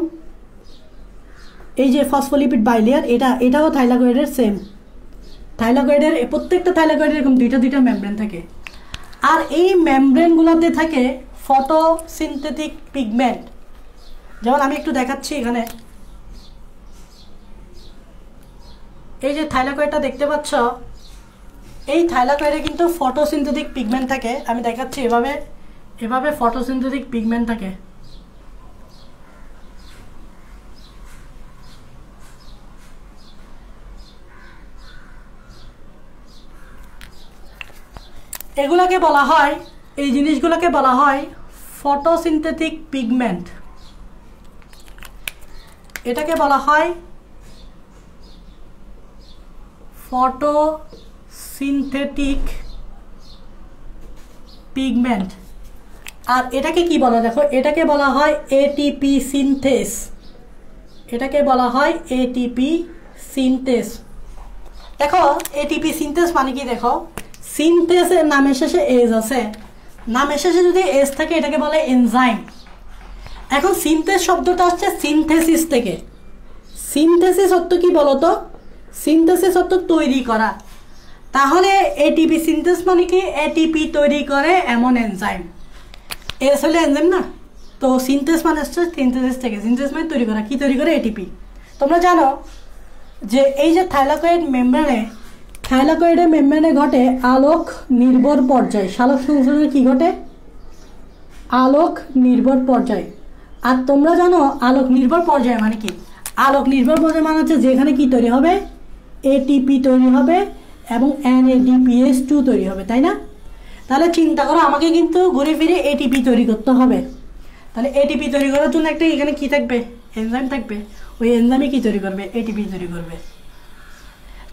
এই যে ফসফোলিপিড বাইলেয়ার, এটাও থাইলাকয়েডের সেম। থাইলাকয়েডের প্রত্যেকটা থাইলাকয়েডের এরকম দুইটা মেমব্রেন থাকে। আর এই মেমব্রেনগুলোতে থাকে ফটোসিনথেটিক পিগমেন্ট। যেমন আমি একটু দেখাচ্ছি এখানে, এই যে থাইলাকয়েডটা দেখতে পাচ্ছ, এই থাইলাকয়েডে কিন্তু ফটোসিনথেটিক পিগমেন্ট থাকে। আমি দেখাচ্ছি এভাবে ফটোসিনথেটিক পিগমেন্ট থাকে। এগুলাকে বলা হয়, এই জিনিসগুলোকে বলা হয় ফটোসিনথেটিক পিগমেন্ট। এটাকে বলা হয় ফটোসিনথেটিক পিগমেন্ট। আর এটাকে কি বলা, দেখো এটাকে বলা হয় এটিপি সিনথেস। এটাকে বলা হয় এটিপি সিনথেস। দেখো এটিপি সিনথেস মানে কি, দেখো সিনথেসের নামের শেষে এজ আছে, নামের শেষে যদি এজ থাকে এটাকে বলে এনজাইম। এখন সিনথেস শব্দটা আসছে সিনথেসিস থেকে। সিনথেসিস অর্থ কি বলতো, সিনথেসিস অর্থ তৈরি করা। তাহলে এটিপি সিনথেস মানে কি, এটিপি তৈরি করে এমন এনজাইম। এস হলে এনজাইম না, তো সিনথেস মানে আসছে সিনথেসিস থেকে। সিনথেস মানে তৈরি করা, কি তৈরি করে, এটিপি। তোমরা জানো যে এই যে থাইলাকয়েড মেমব্রেনে ঘটে আলোক নির্ভর পর্যায়। সালোক সংশ্লেষণে কি ঘটে, আলোক নির্ভর পর্যায়। আর তোমরা জানো আলোক নির্ভর পর্যায় মানে কি, আলোক নির্ভর পর্যায় মানে হচ্ছে যেখানে কি তৈরি হবে, এটিপি তৈরি হবে এবং NADPH2 তৈরি হবে, তাই না? তাহলে চিন্তা করো, আমাকে কিন্তু ঘুরে ফিরে এটিপি তৈরি করতে হবে। তাহলে এটিপি তৈরি করার জন্য একটা এখানে কি থাকবে, এনজাইম থাকবে। ওই এনজাইমে কি তৈরি করবে, এটিপি তৈরি করবে।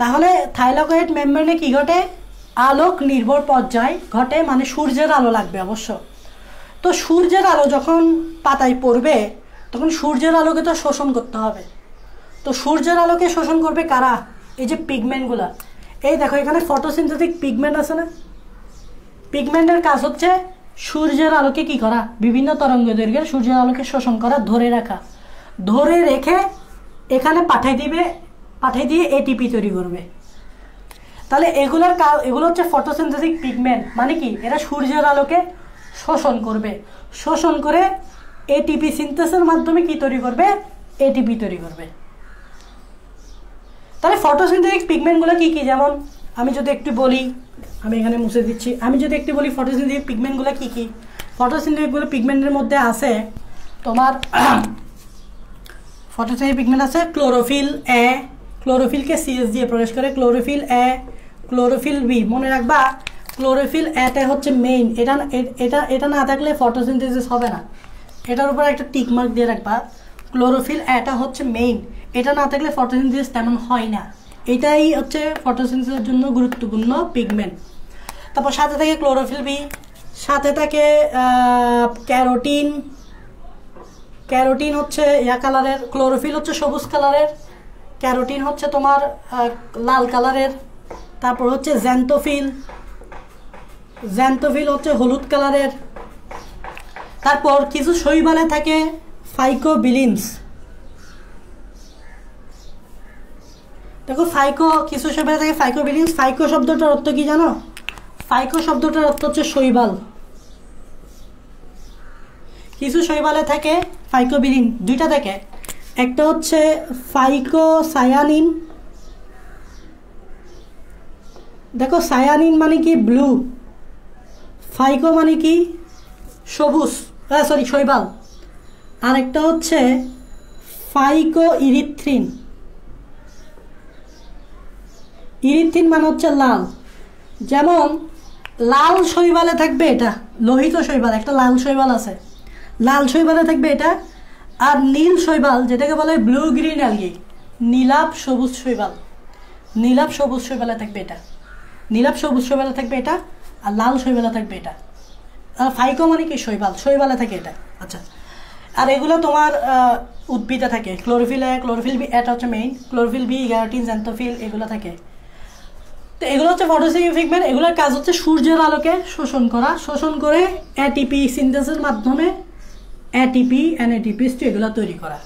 তাহলে থাইলাকয়েড মেমব্রেনে কি ঘটে, আলোক নির্ভর পর্যায় ঘটে, মানে সূর্যের আলো লাগবে অবশ্য। তো সূর্যের আলো যখন পাতায় পড়বে তখন সূর্যের আলোকে তো শোষণ করতে হবে। তো সূর্যের আলোকে শোষণ করবে কারা, এই যে পিগমেন্টগুলা। এই দেখো এখানে ফটোসিনথেটিক পিগমেন্ট আছে না, পিগমেন্টের কাজ হচ্ছে সূর্যের আলোকে কি করা, বিভিন্ন তরঙ্গ দৈর্ঘ্যের সূর্যের আলোকে শোষণ করা, ধরে রাখা। ধরে রেখে এখানে পাঠিয়ে দিয়ে এটিপি তৈরি করবে। তাহলে এগুলো হচ্ছে ফটোসিনথেটিক পিগমেন্ট। মানে কি, এরা সূর্যের আলোকে শোষণ করবে, শোষণ করে এটিপি সিনথেসের মাধ্যমে কি তৈরি করবে, এটিপি তৈরি করবে। তাহলে ফটোসিনথেটিক পিগমেন্টগুলো কি কি, যেমন আমি যদি একটু বলি, আমি এখানে মুছে দিচ্ছি, আমি যদি একটু বলি ফটোসিনথেটিক পিগমেন্টগুলো কি কি। ফটোসিনথেটিক পিগমেন্টের মধ্যে আছে তোমার ফটোসিনথেটিক পিগমেন্ট আছে ক্লোরোফিল এ, ক্লোরোফিলকে সিএস দিয়ে প্রবেশ করে, ক্লোরোফিল এ, ক্লোরোফিল বি। মনে রাখবা ক্লোরোফিল এটা হচ্ছে মেইন, এটা না থাকলে ফটোসিনথেসিস হবে না। এটার উপর একটা টিক মার্ক দিয়ে রাখবা, ক্লোরোফিল এটা হচ্ছে মেইন, এটা না থাকলে ফটোসিনথেসিস তেমন হয় না। এটাই হচ্ছে ফটোসিনথেসিসের জন্য গুরুত্বপূর্ণ পিগমেন্ট। তারপর সাথে থাকে ক্লোরোফিল বি, সাথে থাকে ক্যারোটিন। ক্যারোটিন হচ্ছে ইয়া কালারের, ক্লোরোফিল হচ্ছে সবুজ কালারের, ক্যারোটিন হচ্ছে তোমার লাল কালারের। তারপর হচ্ছে জ্যান্থোফিল, জ্যান্থোফিল হচ্ছে হলুদ কালারের। তারপর কিছু শৈবালে থাকে ফাইকোবিলিনস। দেখো কিছু শৈবালে থাকে ফাইকোবিলিনস। ফাইকো শব্দটার অর্থ কি জানো, ফাইকো শব্দটার অর্থ হচ্ছে শৈবাল। কিছু শৈবালে থাকে ফাইকোবিলিন, দুইটা থাকে, একটা হচ্ছে ফাইকোসায়ানিন। দেখো সায়ানিন মানে কি ব্লু, ফাইকো মানে কি সবুজ, শৈবাল। আর একটা হচ্ছে ফাইকো ইরিথ্রিন। ইরিথ্রিন মানে হচ্ছে লাল। যেমন লাল শৈবালে থাকবে এটা লোহিত শৈবাল, একটা লাল শৈবাল আছে, লাল শৈবালে থাকবে এটা। আর নীল শৈবাল যেটাকে বলে ব্লু গ্রিন অ্যালগি, নীলাভ সবুজ শৈবাল, নীলাভ সবুজ শৈবালে থাকবে এটা, নীলাভ সবুজ শৈবালে থাকবে এটা। আর লাল শৈবালে থাকবে এটা। আর ফাইকো মানে কি শৈবালে থাকে এটা। আচ্ছা, আর এগুলো তোমার উদ্ভিদে থাকে। ক্লোরোফিল এ, ক্লোরোফিল বি, এটা হচ্ছে main. Chlorophyll B, carotene, xanthophyll এগুলো থাকে। তো এগুলো হচ্ছে ফটোসিনথেটিক পিগমেন্ট। এগুলোর কাজ হচ্ছে সূর্যের আলোকে শোষণ করা, শোষণ করে এটিপি সিনথেসিসের মাধ্যমে এটিপি, NADPH2 এগুলো তৈরি করা।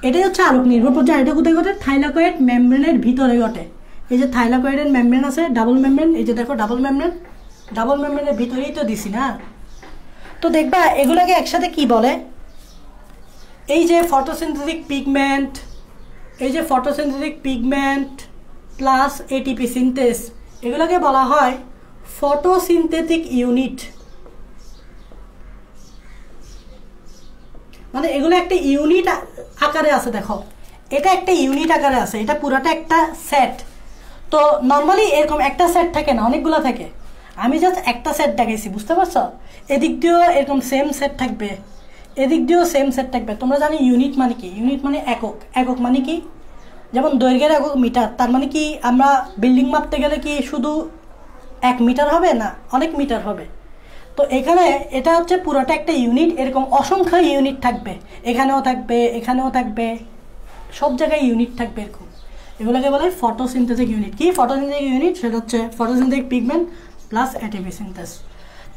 এটাই হচ্ছে আলোক নির্ভর পর্যায়। এটা কোথায় ঘটে? থাইলাকয়েড মেমব্রেনের ভিতরে ঘটে। এই যে থাইলাকয়েডের মেমব্রেন আছে, ডাবল মেমব্রেন, এই যে দেখো ডাবল মেমব্রেন, ডাবল মেমব্রেনের ভিতরেই তো দিছি না। তো দেখবা এগুলোকে একসাথে কি বলে? এই যে ফটোসিনথেটিক পিগমেন্ট, এই যে photosynthetic pigment plus ATP synthase, এগুলোকে বলা হয় ফটোসিনথেটিক ইউনিট। মানে এগুলো একটা ইউনিট আকারে আছে। দেখো এটা একটা ইউনিট আকারে আছে, এটা পুরোটা একটা সেট। তো নর্মালি এরকম একটা সেট থাকে না, অনেকগুলো থাকে। আমি জাস্ট একটা সেট দেখাইছি, বুঝতে পারছো? এদিক দিয়েও এরকম সেম সেট থাকবে, এদিক দিয়েও সেম সেট থাকবে। তোমরা জানি ইউনিট মানে কি? ইউনিট মানে একক। একক মানে কি? যেমন দৈর্ঘ্যের একক মিটার, তার মানে কি আমরা বিল্ডিং মাপতে গেলে কি শুধু 1 মিটার হবে না, অনেক মিটার হবে। তো এখানে এটা হচ্ছে পুরোটা একটা ইউনিট, এরকম অসংখ্য ইউনিট থাকবে, এখানেও থাকবে, এখানেও থাকবে, সব জায়গায় ইউনিট থাকবে এরকম। এগুলোকে বলে ফটোসিনথেটিক ইউনিট। কি ফটোসিনথেটিক ইউনিট? সেটা হচ্ছে photosynthetic pigment plus ATP synthase.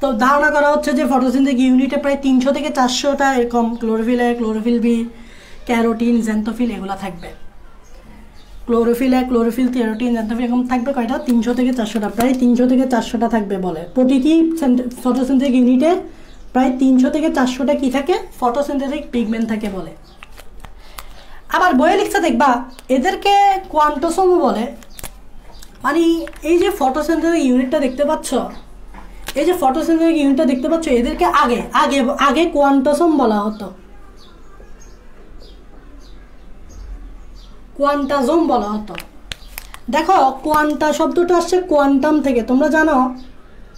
তো ধারণা করা হচ্ছে যে ফটোসিনথেটিক ইউনিটে প্রায় 300 থেকে 400টা এরকম chlorophyll A, chlorophyll B, carotene, xanthophyll এগুলো থাকবে। Chlorophyll A, chlorophyll, carotene, xanthophyll এরকম থাকবে কয়টা? 300 থেকে 400টা, প্রায় 300 থেকে 400টা থাকবে বলে। প্রতিটি ফটোসিনথেটিক ইউনিটে প্রায় 300 থেকে 400টা কি থাকে? ফটোসিনথেটিক পিগমেন্ট থাকে বলে। আবার বইয়ে লিখতে দেখবা এদেরকে কোয়ান্টোসোম বলে। মানে এই যে ফটোসিনথেটিক ইউনিটটা দেখতে পাচ্ছ, এই যে ফটোসিনথেটিক ইউনিটটা দেখতে পাচ্ছ, এদেরকে আগে আগে আগে কোয়ান্টোসোম বলা হতো, কোয়ান্টাজোম বলা হতো। দেখো কোয়ান্টা শব্দটা আসছে কোয়ান্টাম থেকে। তোমরা জানো,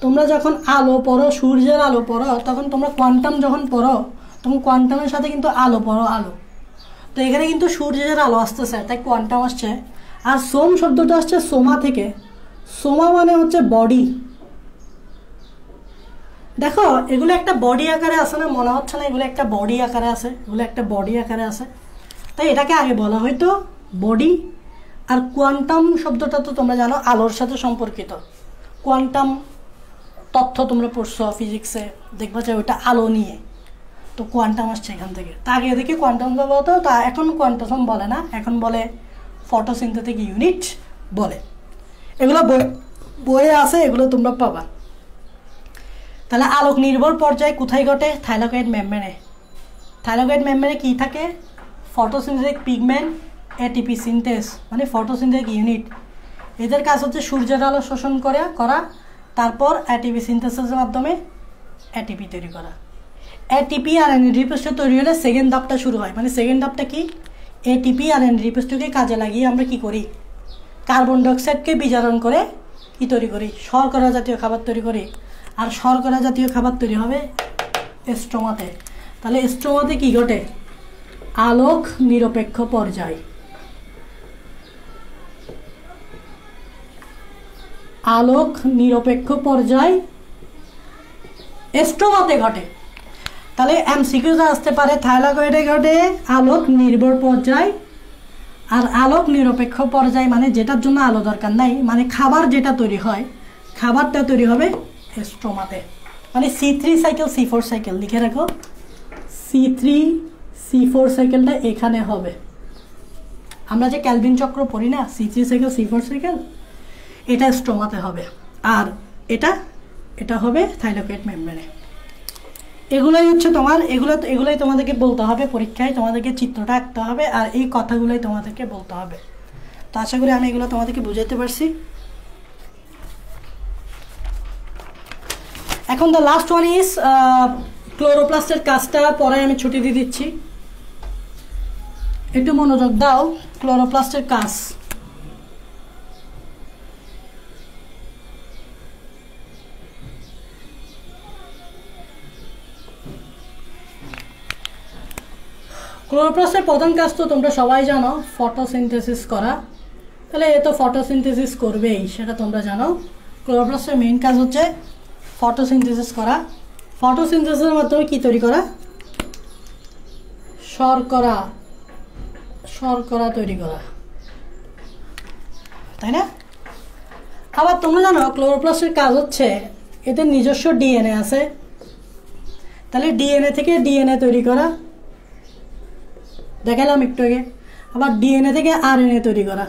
তোমরা যখন আলো পড়ো, সূর্যের আলো পড়ো, তখন তোমরা কোয়ান্টাম যখন পড়ো তখন কোয়ান্টামের সাথে কিন্তু আলো পড়ো, আলো। তো এখানে কিন্তু সূর্যের আলো আসতেছে, তাই কোয়ান্টাম আসছে। আর সোম শব্দটা আসছে সোমা থেকে। সোমা মানে হচ্ছে বডি। দেখো এগুলো একটা বডি আকারে আছে না? মনে হচ্ছে না এগুলো একটা বডি আকারে আছে? এগুলো একটা বডি আকারে আছে, তাই এটাকে আগে বলা হয়তো বডি। আর কোয়ান্টাম শব্দটা তো তোমরা জানো আলোর সাথে সম্পর্কিত। কোয়ান্টাম তথ্য তোমরা পড়ছো ফিজিক্সে, দেখবা যে ওইটা আলো নিয়ে, তো কোয়ান্টাম আসছে এখান থেকে। তা আগে দেখি কোয়ান্টাম বলতো, তা এখন কোয়ান্টাম বলে না, এখন বলে ফটোসিনথেটিক ইউনিট বলে। এগুলো বইয়ে আছে, এগুলো তোমরা পাবা। তাহলে আলোক নির্ভর পর্যায়ে কোথায় ঘটে? থাইলাকয়েড মেমব্রেনে। থাইলাকয়েড মেমব্রেনে কি থাকে? ফটোসিনথেটিক পিগমেন্ট, এটিপি সিনথেস, মানে ফটোসিনথেটিক ইউনিট। এদের কাজ হচ্ছে সূর্যের আলো শোষণ করা, তারপর এটিপি সিনথেসিসের মাধ্যমে এটিপি তৈরি করা। এটিপি আর এনএডি রিপোস্টার তৈরি হলে সেকেন্ড ধাপটা শুরু হয়। মানে সেকেন্ড ধাপটা কি? এটিপি আর এনএডি রিপোস্টারকে কাজে লাগিয়ে আমরা কি করি? কার্বন ডাইঅক্সাইডকে বিজারণ করে কি তৈরি করি? শর্করা জাতীয় খাবার তৈরি করি। আর শর্করা জাতীয় খাবার তৈরি হবে স্ট্রোমাতে। তাহলে স্ট্রোমাতে কি ঘটে? আলোক নিরপেক্ষ পর্যায়। আলোক নিরপেক্ষ পর্যায় স্ট্রোমাতে ঘটে। তাহলে এমসিকিউতে আসতে পারে থাইলাকয়েডে ঘটে আলোক নির্ভর পর্যায়। আর আলোক নিরপেক্ষ পর্যায় মানে যেটার জন্য আলো দরকার নাই, মানে খাবার যেটা তৈরি হয়, খাবারটা তৈরি হবে স্ট্রোমাতে। মানে C3 সাইকেল C4 সাইকেল লিখে রাখো, C3 C4 সাইকেলটা এখানে হবে। আমরা যে ক্যালভিন চক্র পড়ি না, C3 সাইকেল C4 সাইকেল, এটা স্ট্রোমাতে হবে। আর এটা হবে থাইলাকয়েড মেমব্রেনে। এগুলোই হচ্ছে তোমার, এগুলোই তোমাদেরকে বলতে হবে পরীক্ষায়, তোমাদেরকে চিত্রটা আঁকতে হবে, আর এই কথাগুলোই তোমাদেরকে বলতে হবে। তো আশা করি আমি এগুলো তোমাদেরকে বুঝাইতে পারছি। এখন দ্য লাস্ট ওয়ান ইজ ক্লোরোপ্লাস্টের কাজটা পরে আমি ছুটি দিয়ে দিচ্ছি, একটু মনোযোগ দাও। ক্লোরোপ্লাস্টের কাজ, ক্লোরোপ্লাস্টের প্রধান কাজ তো তোমরা সবাই জানো, ফটোসিনথেসিস করা। তাহলে এ তো ফটোসিনথেসিস করবেই, সেটা তোমরা জানো। ক্লোরোপ্লাস্টের মেইন কাজ হচ্ছে ফটোসিনথেসিস করা। ফটোসিনথেসিসের মাধ্যমে কি তৈরি করা? শর্করা তৈরি করা, তাই না? আবার তোমরা জানো ক্লোরোপ্লাস্টের কাজ হচ্ছে এদের নিজস্ব ডিএনএ আছে, তাহলে ডিএনএ থেকে ডিএনএ তৈরি করা, দেখালাম একটু আগে। আবার ডিএনএ থেকে আরএনএ তৈরি করা,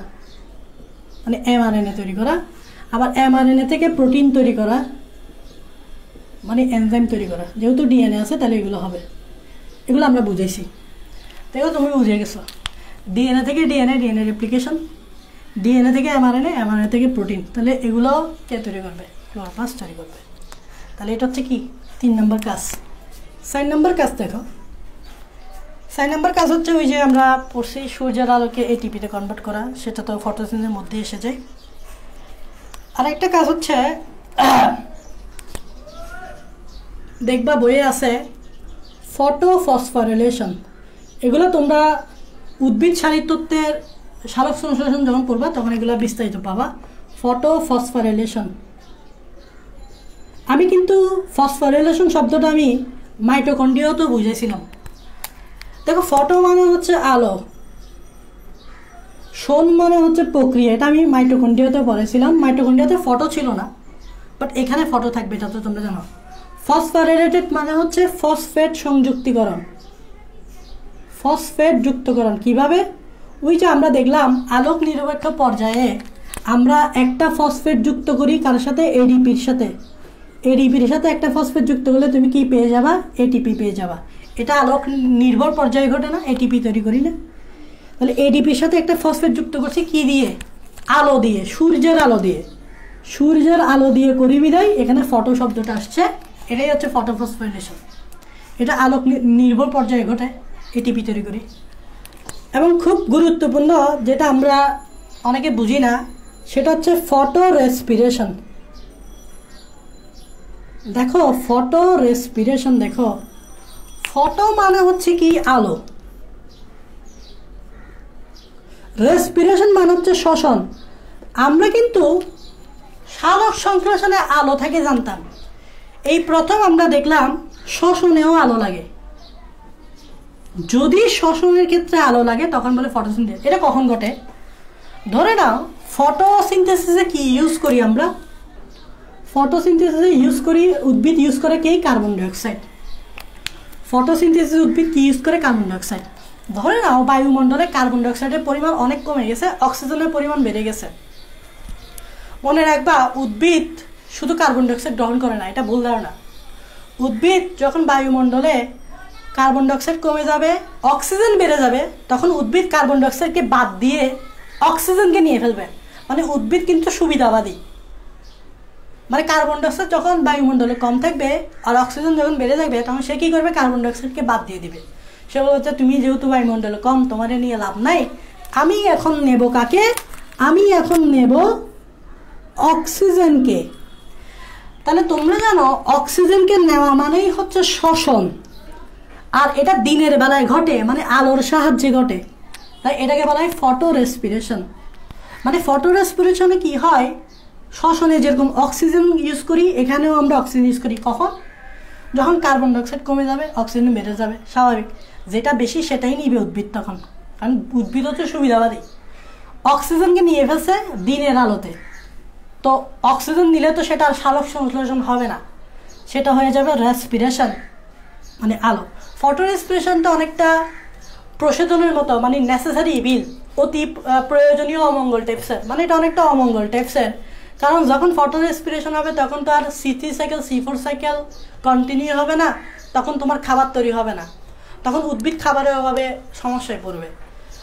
মানে এমআরএনএ তৈরি করা। আবার এমআরএনএ থেকে প্রোটিন তৈরি করা, মানে এনজাইম তৈরি করা। যেহেতু ডিএনএ আছে তাহলে এগুলো হবে, এগুলো আমরা বুঝেছি। দেখো তুমি বুঝে গেছো, ডিএনএ থেকে ডিএনএ রেপ্লিকেশন, ডিএনএ থেকে এমআরএনএ, এমআরএনএ থেকে প্রোটিন। তাহলে এগুলো কে তৈরি করবে? ক্লোরোপ্লাস্ট তৈরি করবে। তাহলে এটা হচ্ছে কি 3 নম্বর কাজ। 4 নম্বর কাজ দেখো, 4 নম্বর কাজ হচ্ছে ওই যে আমরা পড়ছি সূর্যের আলোকে এটিপিতে কনভার্ট করা, সেটা তো ফটোসিনথেসিসের মধ্যে এসে যায়। আরেকটা কাজ হচ্ছে দেখবা বইয়ে আছে ফটোফসফোরিলেশন। এগুলো তোমরা উদ্ভিদ সারিতত্ত্বের সালোক সংশ্লেষণ যখন পড়বা তখন এগুলো বিস্তারিত পাবা। ফটোফসফোরিলেশন, আমি কিন্তু ফসফোরিলেশন শব্দটা আমি মাইটোকন্ড্রিয়াতেও বুঝেছিলাম। দেখো ফটো মানে হচ্ছে আলো, শোন মানে হচ্ছে প্রক্রিয়া। এটা আমি মাইটোকন্ড্রিয়াতে পড়েছিলাম। মাইটোকন্ড্রিয়াতে ফটো ছিল না, বাট এখানে ফটো থাকবে, এটা তো তোমরা জানো। ফসফোরাইলেটেড মানে হচ্ছে ফসফেট সংযুক্তিকরণ, ফসফেট যুক্তকরণ। কিভাবে? ওই যে আমরা দেখলাম আলোক নিরপেক্ষ পর্যায়ে আমরা একটা ফসফেট যুক্ত করি কার সাথে? এডিপির সাথে। এডিপির সাথে একটা ফসফেট যুক্ত করলে তুমি কি পেয়ে যাবা? এটিপি পেয়ে যাবা। এটা আলোক নির্ভর পর্যায়ে ঘটে না, এটিপি তৈরি করি না। তাহলে এডিপির সাথে একটা ফসফেট যুক্ত করছি কি দিয়ে? আলো দিয়ে, সূর্যের আলো দিয়ে। সূর্যের আলো দিয়ে করি বিদায় এখানে ফটো শব্দটা আসছে। এটাই হচ্ছে ফটোফসফোরিলেশন। এটা আলোক নির্ভর পর্যায়ে ঘটে, এটিপি তৈরি করি। এবং খুব গুরুত্বপূর্ণ যেটা আমরা অনেকে বুঝি না, সেটা হচ্ছে ফটো রেসপিরেশন। দেখো ফটো রেসপিরেশন, দেখো ফটো মানে হচ্ছে কি? আলো। রেসপিরেশন মানে হচ্ছে শ্বসন। আমরা কিন্তু সালোক সংশ্লেষণে আলো থাকে জানতাম, এই প্রথম আমরা দেখলাম শ্বসনেও আলো লাগে। যদি শ্বসনের ক্ষেত্রে আলো লাগে তখন বলে ফটোসিনথেসিস। এটা কখন ঘটে? ধরে নাও ফটোসিনথেসিসে কি ইউজ করি আমরা? ফটোসিনথেসিসে ইউজ করি, উদ্ভিদ ইউজ করে কি? Carbon dioxide. ফটোসিনথেসিস উদ্ভিদ কি ইউজ করে? Carbon dioxide. ধরে নাও বায়ুমণ্ডলে কার্বন ডাইঅক্সাইডের পরিমাণ অনেক কমে গেছে, অক্সিজেনের পরিমাণ বেড়ে গেছে। মনে রাখবা উদ্ভিদ শুধু কার্বন ডাইঅক্সাইড গ্রহণ করে না, এটা ভুল ধারণা। উদ্ভিদ যখন বায়ুমণ্ডলে কার্বন ডাইঅক্সাইড কমে যাবে, অক্সিজেন বেড়ে যাবে, তখন উদ্ভিদ কার্বন ডাইঅক্সাইডকে বাদ দিয়ে অক্সিজেনকে নিয়ে ফেলবে। মানে উদ্ভিদ কিন্তু সুবিধাবাদী। মানে কার্বন ডাইঅক্সাইড যখন বায়ুমণ্ডলে কম থাকবে আর অক্সিজেন যখন বেড়ে থাকবে তখন সে কী করবে? কার্বন ডাইঅক্সাইডকে বাদ দিয়ে দিবে। সে বলছে তুমি যেহেতু বায়ুমণ্ডলে কম, তোমার নিয়ে লাভ নাই, আমি এখন নেব কাকে? আমি এখন নেব অক্সিজেনকে। তাহলে তোমরা জানো অক্সিজেনকে নেওয়া মানেই হচ্ছে শ্বসন, আর এটা দিনের বেলায় ঘটে, মানে আলোর সাহায্যে ঘটে। তাই এটাকে বলা হয় ফটো রেসপিরেশন। মানে ফটো রেসপিরেশনে কি হয়? শ্বসনে যেরকম অক্সিজেন ইউজ করি, এখানেও আমরা অক্সিজেন ইউজ করি। কখন? যখন কার্বন ডাইঅক্সাইড কমে যাবে, অক্সিজেন বেড়ে যাবে, স্বাভাবিক। যেটা বেশি সেটাই নিবে উদ্ভিদ তখন, কারণ উদ্ভিদ হচ্ছে সুবিধাবাদী। অক্সিজেনকে নিয়ে ফেলছে দিনের আলোতে, তো অক্সিজেন নিলে তো সেটা আর সালোক সংশ্লেষণ হবে না, সেটা হয়ে যাবে রেসপিরেশন, মানে আলো। ফটো রেসপিরেশনটা অনেকটা প্রশোধনের মতো, মানে নেসেসারি ইভিল, অতি প্রয়োজনীয় অমঙ্গল টাইপসের। মানে এটা অনেকটা অমঙ্গল টাইপসের, কারণ যখন ফটো রেসপিরেশন হবে তখন তো আর C3 cycle C4 cycle continue হবে না, তখন তোমার খাবার তৈরি হবে না, তখন উদ্ভিদ খাবারের অভাবে সমস্যায় পড়বে।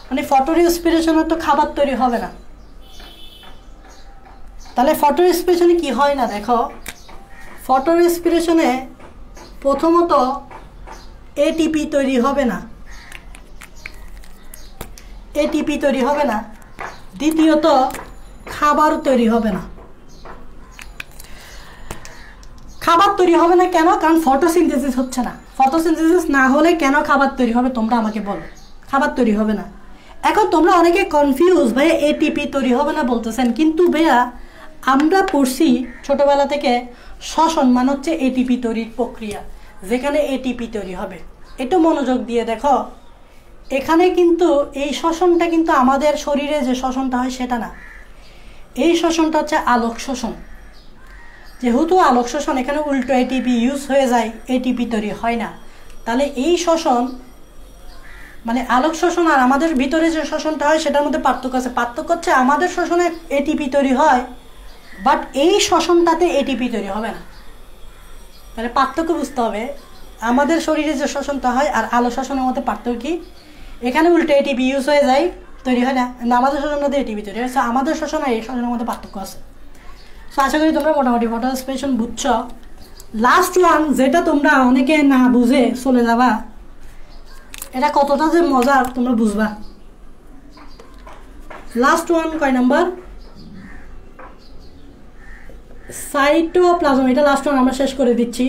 মানে ফটো রেসপিরেশনে তো খাবার তৈরি হবে না। তাহলে ফটো রেসপিরেশনে কি হয় না? দেখো ফটো রেসপিরেশনে প্রথমত এটিপি তৈরি হবে না, এটিপি তৈরি হবে না। দ্বিতীয়ত খাবার তৈরি হবে না। খাবার তৈরি হবে না কেন? কারণ ফটোসিনথেসিস হচ্ছে না। ফটোসিনথেসিস না হলে কেন খাবার তৈরি হবে তোমরা আমাকে বলো। খাবার তৈরি হবে না। এখন তোমরা অনেকে কনফিউজ, ভাইয়া এটিপি তৈরি হবে না বলতেছেন, কিন্তু ভাইয়া আমরা পড়ছি ছোটবেলা থেকে শ্বসন মানে হচ্ছে এটিপি তৈরির প্রক্রিয়া, যেখানে এটিপি তৈরি হবে। একটু মনোযোগ দিয়ে দেখো, এখানে কিন্তু এই শ্বসনটা কিন্তু আমাদের শরীরে যে শ্বসনটা হয় সেটা না, এই শ্বসনটা হচ্ছে আলোক শোষণ। যেহেতু আলোক শোষণ, এখানে উল্টো এটিপি ইউজ হয়ে যায়, এটিপি তৈরি হয় না। তাহলে এই শ্বসন মানে আলোক শোষণ আর আমাদের ভিতরে যে শোষণটা হয় সেটার মধ্যে পার্থক্য আছে। পার্থক্য হচ্ছে আমাদের শোষণে এটিপি তৈরি হয়, বাট এই শোষণটাতে এটিপি তৈরি হবে না। মানে পার্থক্য বুঝতে হবে, আমাদের শরীরে যে শোষণটা হয় আর আলো শোষণের মধ্যে পার্থক্য কি। এখানে উল্টে এটিপি ইউজ হয়ে যায়, তৈরি হয় না, আমাদের শোষণটাতে এটিপি তৈরি হয়। আমাদের শোষণ আর এই শোষণের মধ্যে পার্থক্য আছে। সো আশা করি তোমরা মোটামুটি ফটোরেসপিরেশন বুঝছ। লাস্ট ওয়ান যেটা তোমরা অনেকে না বুঝে চলে যাবা, এটা কতটা যে মজার তোমরা বুঝবা। লাস্ট ওয়ান কয় নাম্বার? সাইটোপ্লাজম। এটা লাস্ট ওয়ান আমরা শেষ করে দিচ্ছি।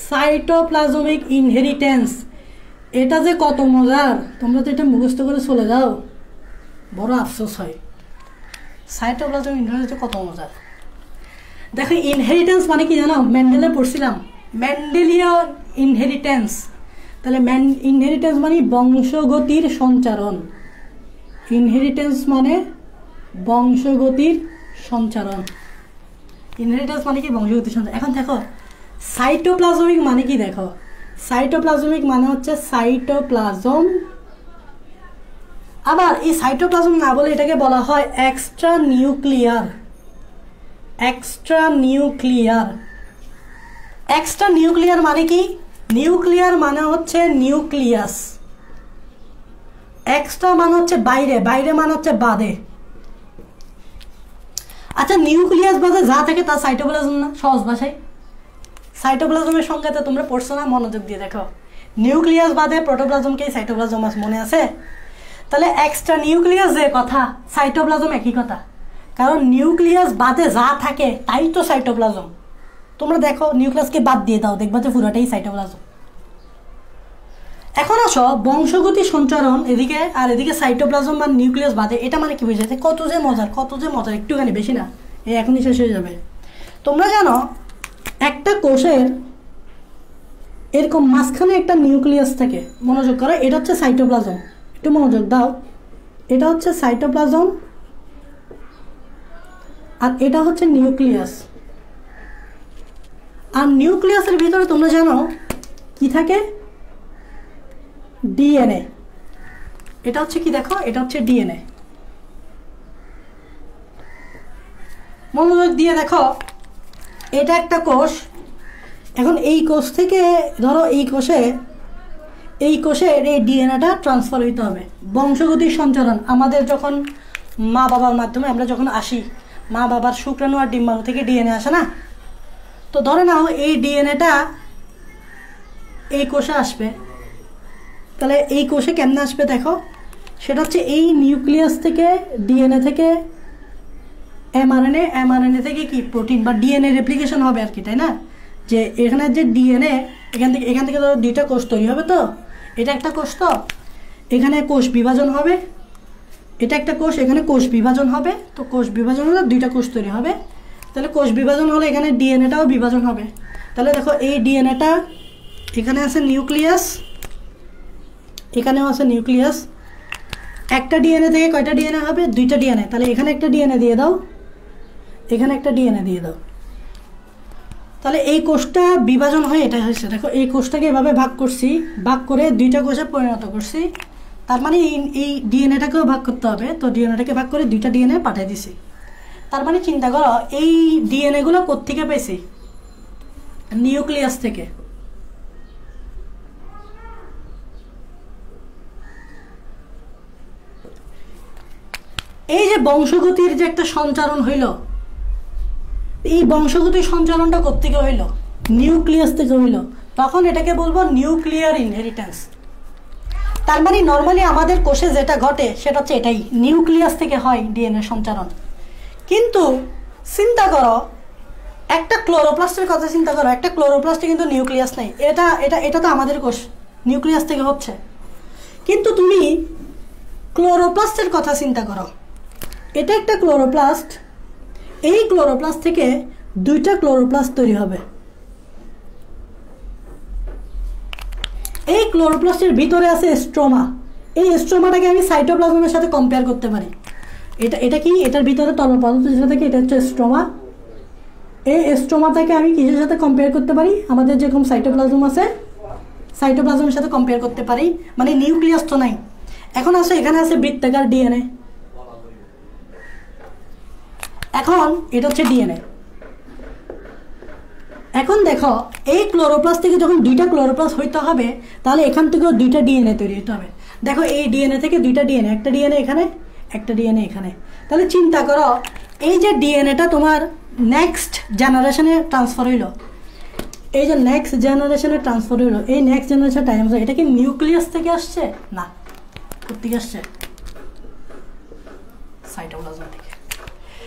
সাইটোপ্লাজমিক ইনহেরিটেন্স, এটা যে কত মজার, তোমরা তো এটা মুখস্থ করে চলে যাও, বড় আফসোস হয়। সাইটোপ্লাজমিক ইনহেরিটেন্স কত মজার। দেখো ইনহেরিটেন্স মানে কি জানো? মেন্ডেলে পড়ছিলাম মেন্ডেলিয়ান ইনহেরিটেন্স। তাহলে ইনহেরিটেন্স মানে বংশগতির সঞ্চারণ। ইনহেরিটেন্স মানে বংশগতির সঞ্চারণ। ইনহেরিটেন্স মানে কি? বংশগতির সঞ্চারণ। এখন দেখো সাইটোপ্লাজমিক মানে কি? দেখো সাইটোপ্লাজমিক মানে হচ্ছে সাইটোপ্লাজম। আবার এই সাইটোপ্লাজম না বলে এটাকে বলা হয় extra nuclear. Extra nuclear. Extra nuclear মানে কি? নিউক্লিয়ার মানে হচ্ছে নিউক্লিয়াস, এক্সট্রা মানে হচ্ছে বাইরে, বাইরে মানে হচ্ছে বাদে। আচ্ছা নিউক্লিয়াস বাদে যা থাকে তা সাইটোপ্লাজম না? সহজ ভাষায় সাইটোপ্লাজমের সংজ্ঞাতে তোমরা পড়ছো না? মনোযোগ দিয়ে দেখো, নিউক্লিয়াস বাদে প্রোটোপ্লাজমকেই সাইটোপ্লাজম মনে আছে। তাহলে এক্সট্রা নিউক্লিয়াস যে কথা, সাইটোপ্লাজম একই কথা, কারণ নিউক্লিয়াস বাদে যা থাকে তাই তো সাইটোপ্লাজম। তোমরা দেখো নিউক্লিয়াসকে বাদ দিয়ে দাও, দেখবা যে পুরোটাই সাইটোপ্লাজম। এখন আসো বংশগতি সঞ্চারণ এদিকে, আর এদিকে সাইটোপ্লাজম বা নিউক্লিয়াস বাদে। এটা মানে কি বোঝাচ্ছে? কত যে মজার, কত যে মজার, একটুখানি বেশি না, এই এখনই শেষ হয়ে যাবে। তোমরা জানো একটা কোষের এরকম মাঝখানে একটা নিউক্লিয়াস থাকে, মনোযোগ করো, এটা হচ্ছে সাইটোপ্লাজম। একটু মনোযোগ দাও, এটা হচ্ছে সাইটোপ্লাজম আর এটা হচ্ছে নিউক্লিয়াস। আর নিউক্লিয়াসের ভিতরে তোমরা জানো কি থাকে? ডিএনএ। এটা হচ্ছে কি দেখো, এটা হচ্ছে ডিএনএ। মনোযোগ দিয়ে দেখো, এটা একটা কোষ। এখন এই কোষ থেকে ধরো এই কোষের এই ডিএনএটা ট্রান্সফার হইতে হবে। বংশগতির সঞ্চারণ আমাদের যখন মা বাবার মাধ্যমে আমরা যখন আসি, মা বাবার শুক্রাণু আর ডিম্বাণু থেকে ডিএনএ আসে না? তো ধরে নাও এই ডিএনএটা এই কোষে আসবে। তাহলে এই কোষে কেমনে আসবে দেখো, সেটা হচ্ছে এই নিউক্লিয়াস থেকে ডিএনএ থেকে এমআরএনএ, এমআরএনএ থেকে কি প্রোটিন বা ডিএনএ রেপ্লিকেশন হবে আর কি, তাই না? যে এখানে যে ডিএনএ এখান থেকে ধরো দুইটা কোষ তৈরি হবে। তো এটা একটা কোষ, তো এখানে কোষ বিভাজন হবে, এটা একটা কোষ, এখানে কোষ বিভাজন হবে। তো কোষ বিভাজন হলে দুইটা কোষ তৈরি হবে। তাহলে কোষ বিভাজন হলে এখানে ডিএনএটাও বিভাজন হবে। তাহলে দেখো এই ডিএনএটা এখানে আছে নিউক্লিয়াস, এখানেও আছে নিউক্লিয়াস। একটা ডিএনএ থেকে কয়টা ডিএনএ হবে? দুইটা ডিএনএ। তাহলে এখানে একটা ডিএনএ দিয়ে দাও, এখানে একটা ডিএনএ দিয়ে দাও। তাহলে এই কোষটা বিভাজন হয়ে এটা হয়েছে। দেখো এই কোষটাকে এভাবে ভাগ করছি, ভাগ করে দুইটা কোষে পরিণত করছি। তার মানে এই ডিএনএটাকেও ভাগ করতে হবে। তো ডিএনএটাকে ভাগ করে দুইটা ডিএনএ পাঠিয়ে দিছি। তার মানে চিন্তা করো এই ডিএনএগুলো কোত্থেকে পেয়েছি? নিউক্লিয়াস থেকে। এই যে বংশগতির যে একটা সঞ্চারণ হইল, এই বংশগতির সঞ্চালনটা কোত্থেকে হইল? নিউক্লিয়াস থেকে হইল। তখন এটাকে বলবো নিউক্লিয়ার ইনহেরিটেন্স। তার মানে নর্মালি আমাদের কোষে যেটা ঘটে সেটা হচ্ছে এটাই, নিউক্লিয়াস থেকে হয় ডিএনএ সঞ্চালন। কিন্তু চিন্তা করো একটা ক্লোরোপ্লাস্টের কথা চিন্তা করো, একটা ক্লোরোপ্লাস্টে কিন্তু নিউক্লিয়াস নেই। এটা এটা এটা তো আমাদের কোষ, নিউক্লিয়াস থেকে হচ্ছে। কিন্তু তুমি ক্লোরোপ্লাস্টের কথা চিন্তা করো, এটা একটা ক্লোরোপ্লাস্ট, এই ক্লোরোপ্লাস্ট থেকে দুইটা ক্লোরোপ্লাস্ট তৈরি হবে। এই ক্লোরোপ্লাস্টের ভিতরে আছে স্ট্রোমা। এই স্ট্রোমাটাকে আমি সাইটোপ্লাজমের সাথে কম্পেয়ার করতে পারি। এটা কি? এটার ভিতরে তরল পদার্থ যেটা থাকে এটা হচ্ছে স্ট্রোমা। এই স্ট্রোমাটাকে আমি কিসের সাথে কম্পেয়ার করতে পারি? আমাদের যেরকম সাইটোপ্লাজম আছে সাইটোপ্লাজমের সাথে কম্পেয়ার করতে পারি, মানে নিউক্লিয়াস তো নাই। এখন আছে এখানে আছে বৃত্তাকার ডিএনএ। এখন এটা হচ্ছে ডিএনএ। এখন দেখো এই ক্লোরোপ্লাস্ট থেকে যখন দুইটা ক্লোরোপ্লাস্ট হইতে হবে, তাহলে এখান থেকেও দুইটা ডিএনএ তৈরি হতে হবে। দেখো এই ডিএনএ থেকে দুইটা ডিএনএ, একটা ডিএনএ এখানে, একটা ডিএনএ এখানে। তাহলে চিন্তা করো এই যে ডিএনএটা তোমার নেক্সট জেনারেশনে ট্রান্সফার হইলো, এই যে নেক্সট জেনারেশনে ট্রান্সফার হইলো, এই নেক্সট জেনারেশন টাইম এটা কি নিউক্লিয়াস থেকে আসছে? না, কোথেকে আসছে? সাইটোপ্লাজম থেকে।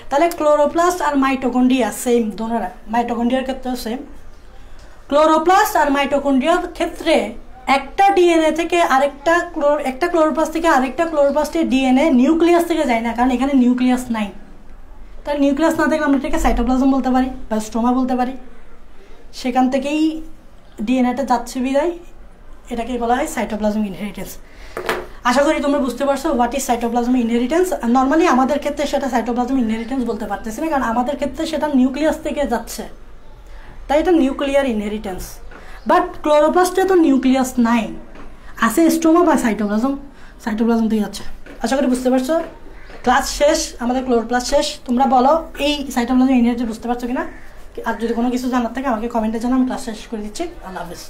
তাহলে ক্লোরোপ্লাস্ট আর মাইটোকন্ড্রিয়া সেম, দোনোরা। মাইটোকন্ড্রিয়ার ক্ষেত্রেও সেম। ক্লোরোপ্লাস্ট আর মাইটোকন্ড্রিয়ার ক্ষেত্রে একটা ডিএনএ থেকে একটা ক্লোরোপ্লাস্ট থেকে আরেকটা ক্লোরোপ্লাস্টের ডিএনএ নিউক্লিয়াস থেকে যায় না, কারণ এখানে নিউক্লিয়াস নাই। তাহলে নিউক্লিয়াস না থাকলে আমরা এটাকে সাইটোপ্লাজম বলতে পারি বা স্ট্রোমা বলতে পারি। সেখান থেকেই ডিএনএটা যাচ্ছে বিদায়, এটাকে বলা হয় সাইটোপ্লাজম ইনহেরিটেন্স। আশা করি তোমরা বুঝতে পারছো what is cytoplasm inheritance. Normally আমাদের ক্ষেত্রে সেটা সাইটোপ্লাজম ইনহেরিটেন্স বলতে পারতেছি না, কারণ আমাদের ক্ষেত্রে সেটা নিউক্লিয়াস থেকে যাচ্ছে, তাই এটা নিউক্লিয়ার ইনহেরিটেন্স। বাট ক্লোরোপ্লাস্টে তো নিউক্লিয়াস নাই, আছে স্ট্রোমা বা সাইটোপ্লাজম থেকে যাচ্ছে। আশা করি বুঝতে পারছো। ক্লাস শেষ, আমাদের ক্লোরোপ্লাস্ট শেষ। তোমরা বলো এই সাইটোপ্লাজম ইনহেরিটেন্স বুঝতে পারছো কিনা, আর যদি কোনো কিছু জানার থাকে আমাকে কমেন্টে জানাও, আমি ক্লাস শেষ করে দিচ্ছি। আল্লাহ হাফেজ।